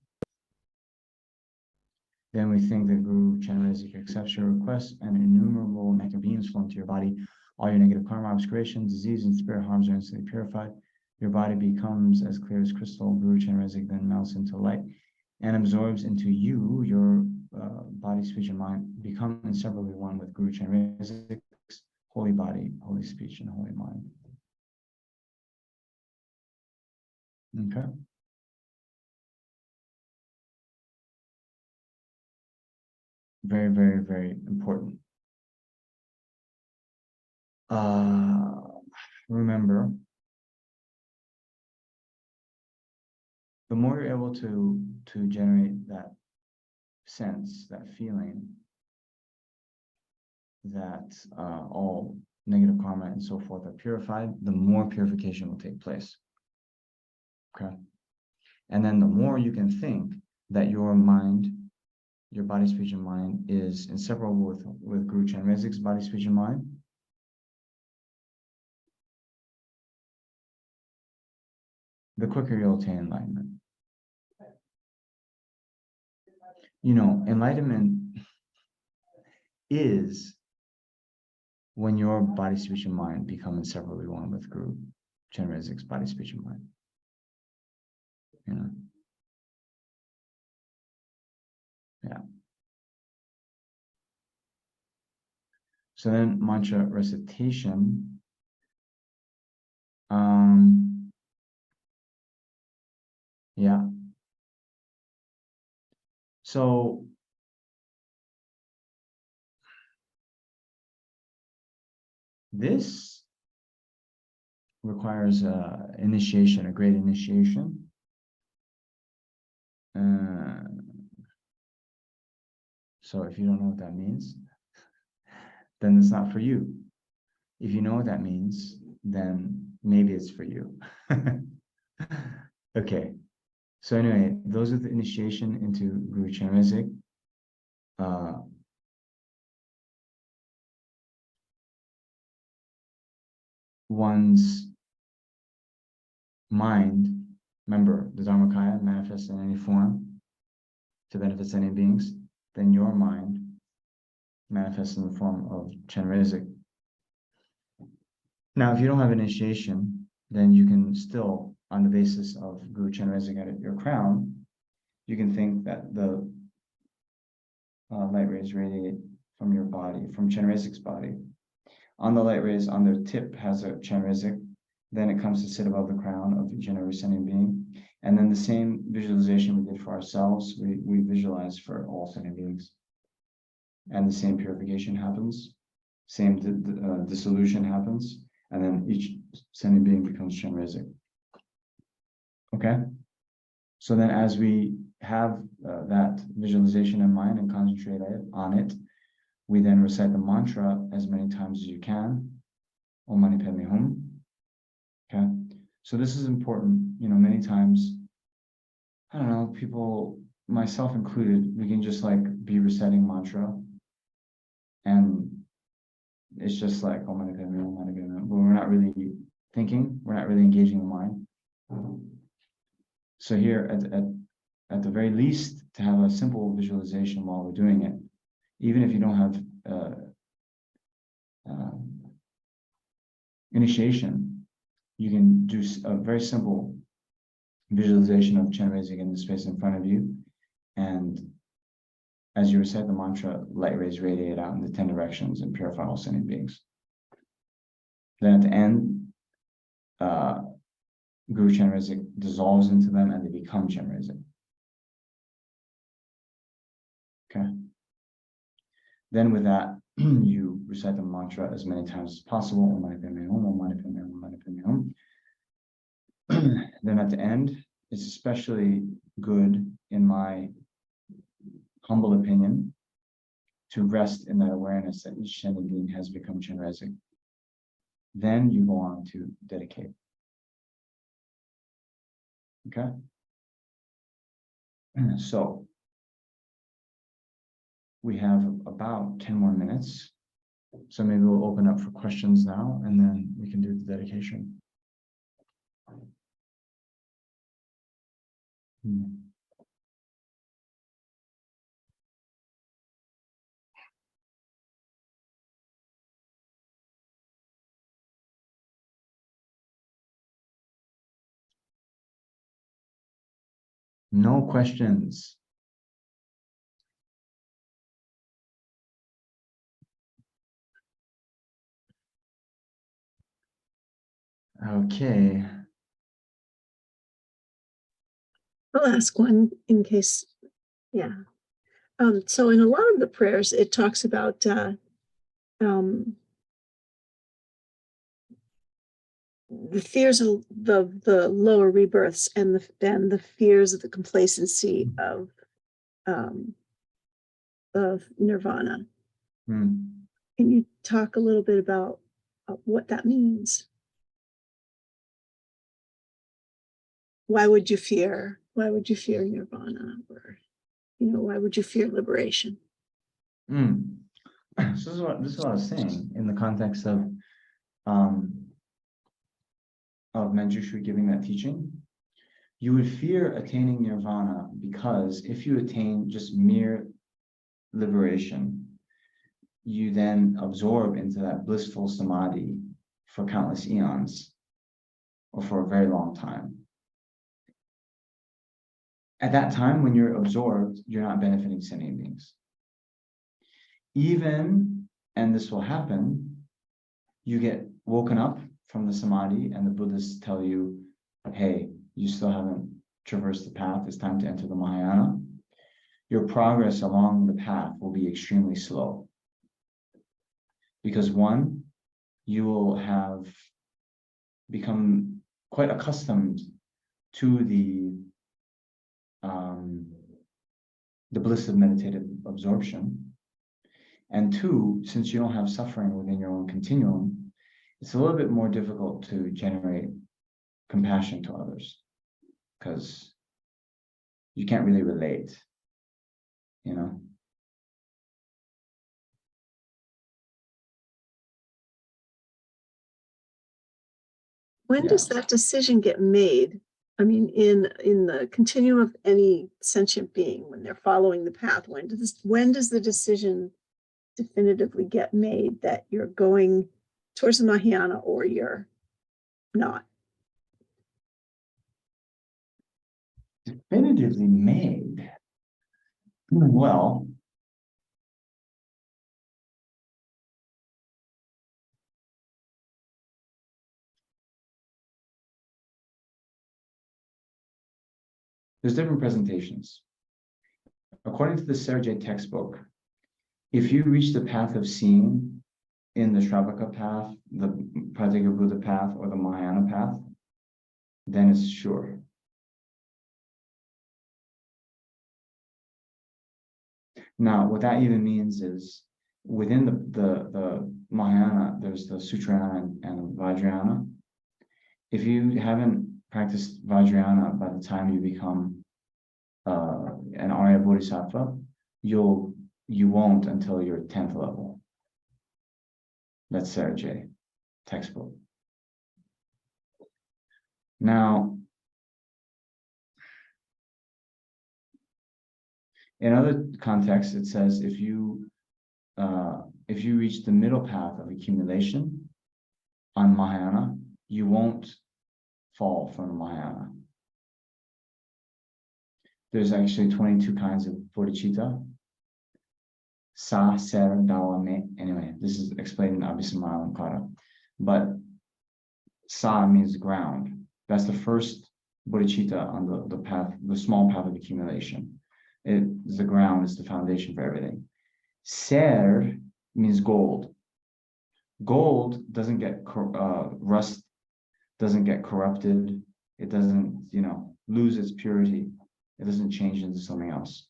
Then we think that Guru Chenrezig accepts your request and innumerable nectar beams flow into your body. All your negative karma, obscuration, disease, and spirit harms are instantly purified. Your body becomes as clear as crystal. Guru Chenrezig then melts into light and absorbs into you. Your body, speech, and mind become inseparably one with Guru Chenrezig's holy body, holy speech, and holy mind. Okay. Very, very, very important. Remember, the more you're able to generate that sense, that feeling that all negative karma and so forth are purified, the more purification will take place. Okay. And then the more you can think that your mind, your body, speech, and mind is inseparable with Guru Chenrezig's body, speech, and mind, the quicker you'll attain enlightenment. You know, enlightenment is when your body, speech, and mind become inseparably one with Guru Chenrezig's body, speech, and mind. You know? Yeah. So then mantra recitation. Yeah. So this requires initiation, a great initiation. So if you don't know what that means, then it's not for you. If you know what that means, then maybe it's for you. Okay. So anyway, those are the initiation into Guru Chenrezig. One's mind, remember, the Dharmakaya manifests in any form to benefit sentient beings, then your mind manifests in the form of Chenrezig. Now, if you don't have initiation, then you can still, on the basis of Guru Chenrezig at your crown, you can think that the light rays radiate from your body, from Chenrezig's body. On the light rays, on their tip has a Chenrezig. Then it comes to sit above the crown of each and every sentient being. And then the same visualization we did for ourselves, we visualize for all sentient beings. And the same purification happens, same dissolution happens, and then each sentient being becomes Chenrezig. Okay? So then as we have that visualization in mind and concentrate on it, we then recite the mantra as many times as you can. Om Mani Padme Hum. Okay? So this is important. You know, many times, I don't know, people, myself included, we can just like be reciting mantra and it's just like, Om Mani Padme Hum, Om Mani Padme Hum, but we're not really thinking, we're not really engaging the mind. So here, at the very least, to have a simple visualization while we're doing it, even if you don't have initiation, you can do a very simple visualization of Chenrezig in the space in front of you, and as you recite the mantra, light rays radiate out in the 10 directions and purify all sentient beings. Then at the end, Guru Chenrezig dissolves into them and they become Chenrezig. Okay. Then with that, you recite the mantra as many times as possible. Om Mani Padme Hum, Om Mani Padme Hum, Om Mani Padme Hum. Then at the end, it's especially good, in my humble opinion, to rest in that awareness that each sentient being has become Chenrezig. Then you go on to dedicate. Okay? So we have about 10 more minutes. So maybe we'll open up for questions now and then we can do the dedication. No questions. Okay. I'll ask one in case, yeah. So in a lot of the prayers, it talks about the fears of the lower rebirths and the fears of the complacency of nirvana. Can you talk a little bit about what that means? Why would you fear nirvana, or why would you fear liberation? So this is what I was saying in the context of Manjushri giving that teaching. You would fear attaining nirvana because if you attain just mere liberation, you then absorb into that blissful samadhi for countless eons or for a very long time. At that time, when you're absorbed, you're not benefiting sentient beings. Even, and this will happen, you get woken up from the samadhi and the Buddhists tell you, hey, you still haven't traversed the path, it's time to enter the Mahayana. Your progress along the path will be extremely slow. Because one, you will have become quite accustomed to the bliss of meditative absorption. And two, since you don't have suffering within your own continuum, it's a little bit more difficult to generate compassion to others because you can't really relate, When does that decision get made? I mean, in the continuum of any sentient being, when they're following the path, when does the decision definitively get made that you're going towards the Mahayana or you're not? Definitively made. Well, there's different presentations. According to the Sergey textbook, if you reach the path of seeing in the Shravaka path, the Pratyeka Buddha path, or the Mahayana path, then it's sure. Now, what that even means is within the Mahayana, there's the Sutrayana and Vajrayana. If you haven't practiced Vajrayana by the time you become an Arya Bodhisattva, you won't until your 10th level. That's Sergey textbook. Now, in other contexts, it says if you reach the middle path of accumulation on Mahayana, you won't fall from the Mahayana. There's actually 22 kinds of bodhicitta. Sa, ser, dawa, me. Anyway, this is explained in Abhisamaya Alankara. But sa means ground. That's the first bodhicitta on the path, the small path of accumulation. It is the ground, is the foundation for everything. Ser means gold. Gold doesn't get rust, doesn't get corrupted. It doesn't, lose its purity. It doesn't change into something else.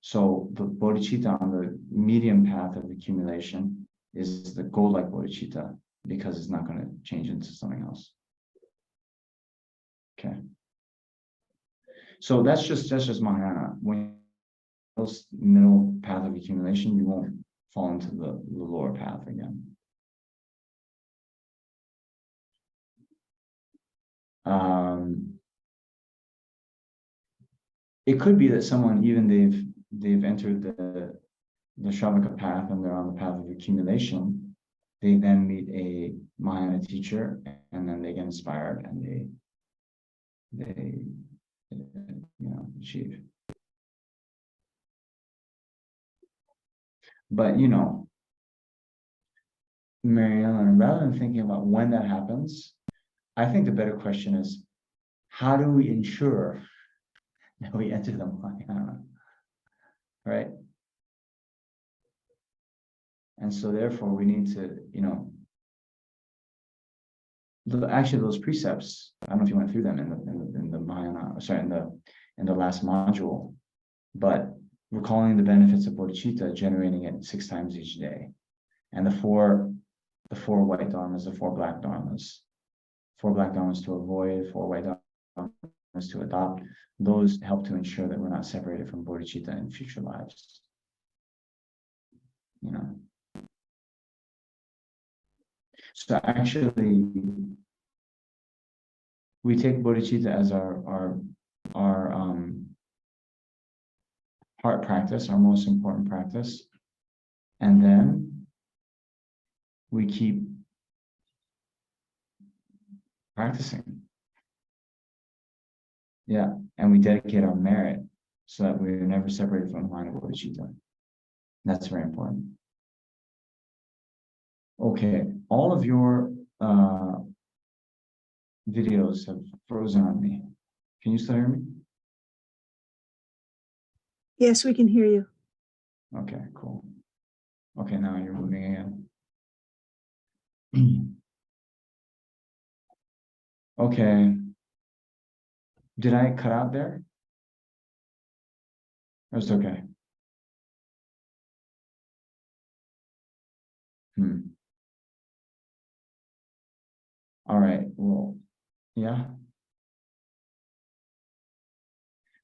So the bodhicitta on the medium path of accumulation is the gold-like bodhicitta because it's not going to change into something else. Okay. So that's just Mahayana. When those middle path of accumulation, you won't fall into the lower path again. It could be that someone, even they've entered the Shravaka path and they're on the path of accumulation, they then meet a Mahayana teacher and then they get inspired and they achieve. But Mary Ellen, rather than thinking about when that happens, I think the better question is, how do we ensure that we enter the Mahayana, right? And so therefore we need to, actually those precepts, I don't know if you went through them in the Mahayana, sorry, in the last module, but recalling the benefits of bodhicitta, generating it 6 times each day, And the four white dharmas, the four black dharmas, four black dharmas to avoid, four white dharmas to adopt, those help to ensure that we're not separated from bodhicitta in future lives. You know. So actually, we take bodhicitta as our heart practice, our most important practice, and then we keep practicing. Yeah, and we dedicate our merit so that we're never separated from the line of bodhicitta. That's very important. Okay, all of your videos have frozen on me. Can you still hear me? Yes, we can hear you. Okay, cool. Okay, now you're moving again. Okay. Did I cut out there? That's okay. All right, well, yeah.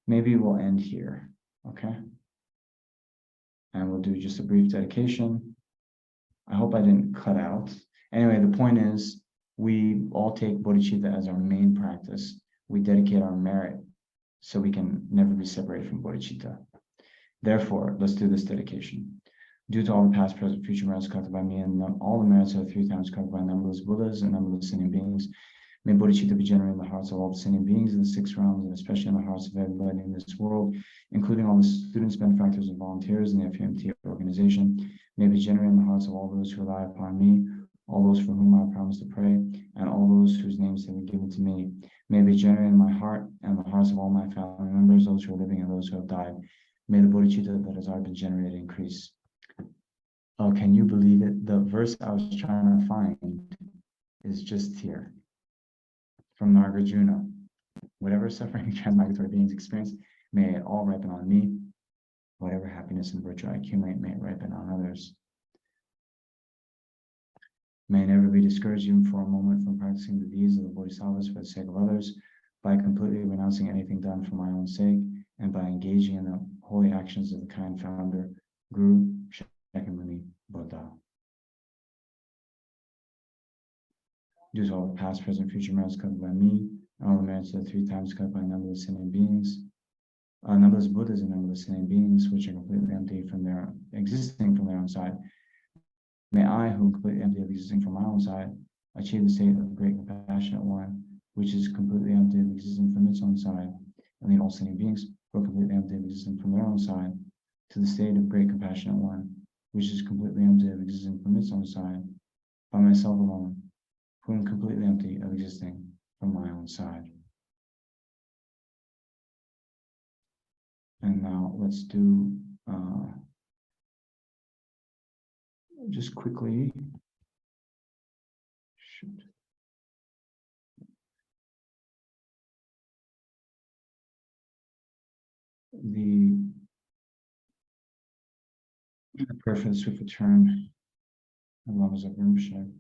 Maybe we'll end here, okay? And we'll do just a brief dedication. I hope I didn't cut out. Anyway, the point is, we all take bodhicitta as our main practice. We dedicate our merit so we can never be separated from bodhicitta. Therefore, let's do this dedication. Due to all the past, present, future merits collected by me and all the merits of the 3 times collected by numberless Buddhas and numberless sentient beings, may bodhicitta be generated in the hearts of all the sentient beings in the 6 realms, and especially in the hearts of everybody in this world, including all the students, benefactors, and volunteers in the FMT organization. May be generated in the hearts of all those who rely upon me, all those for whom I promise to pray, and all those whose names have been given to me. May be generated in my heart and the hearts of all my family members, those who are living and those who have died. May the bodhicitta that has already been generated increase. Oh, can you believe it? The verse I was trying to find is just here. From Nagarjuna. Whatever suffering transmigratory beings experience, may it all ripen on me. Whatever happiness and virtue I accumulate, may it ripen on others. May I never be discouraged even for a moment from practicing the deeds of the Bodhisattvas for the sake of others, by completely renouncing anything done for my own sake, and by engaging in the holy actions of the kind founder, Guru Shakyamuni Buddha. Due to all the past, present, future merits covered by me, and all the merits of the 3 times covered by numberless sentient beings, numberless Buddhas and numberless sentient beings, which are completely empty from their existing from their own side. May I, who am completely empty of existing from my own side, achieve the state of the great compassionate one, which is completely empty of existing from its own side, and lead all sentient beings who are completely empty of existing from their own side to the state of great compassionate one, which is completely empty of existing from its own side, by myself alone, who am completely empty of existing from my own side. And now let's do just quickly. Shoot. The prayer for the swift return of Lamas of Rinpoche.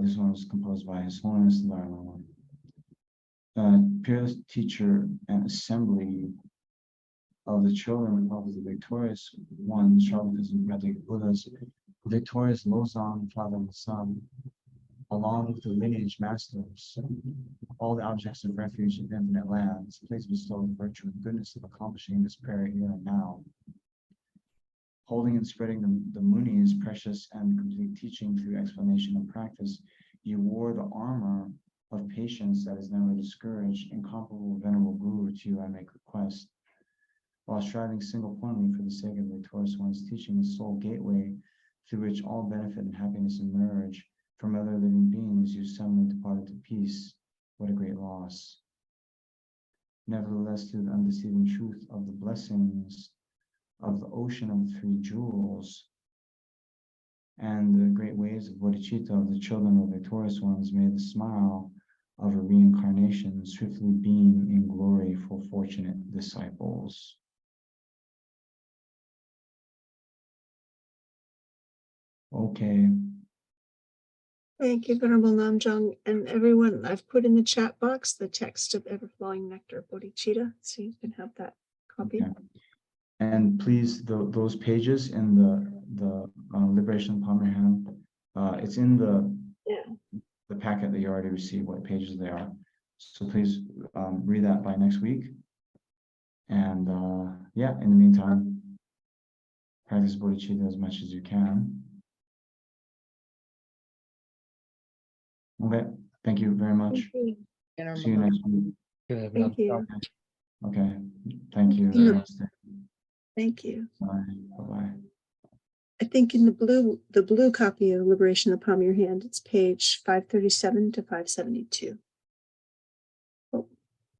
This one was composed by His Holiness the Dalai Lama. Peerless teacher and assembly of the children of the victorious one, Charvakas and Pratik Buddhas, victorious Losang, father and son, along with the lineage masters, all the objects of refuge of infinite lands, please bestow the virtue and goodness of accomplishing this prayer here and now. Holding and spreading the Muni's precious and complete teaching through explanation and practice, you wore the armor of patience that is never discouraged. Incomparable venerable Guru, to you I make request. While striving single-pointedly for the sake of the victorious one's teaching, the sole gateway through which all benefit and happiness emerge from other living beings, you suddenly departed to peace. What a great loss. Nevertheless, through the undeceiving truth of the blessings of the ocean of the 3 jewels and the great waves of bodhicitta of the children of the victorious ones, may the smile of a reincarnation swiftly beam in glory for fortunate disciples. Okay. Thank you, Venerable Namjong, and everyone. I've put in the chat box the text of Ever-Flowing Nectar of Bodhicitta, so you can have that copy. Okay. And please, those pages in the Liberation of the Palm of Your Hand, it's in the packet that you already received, what pages they are. So please read that by next week. And yeah, in the meantime, practice bodhicitta as much as you can. Okay, thank you very much. Thank you. See you next week. Thank you. Okay, thank you. Yeah. Namaste. Thank you. Bye. Bye-bye. I think in the blue copy of Liberation of the Palm of Your Hand, it's page 537 to 572.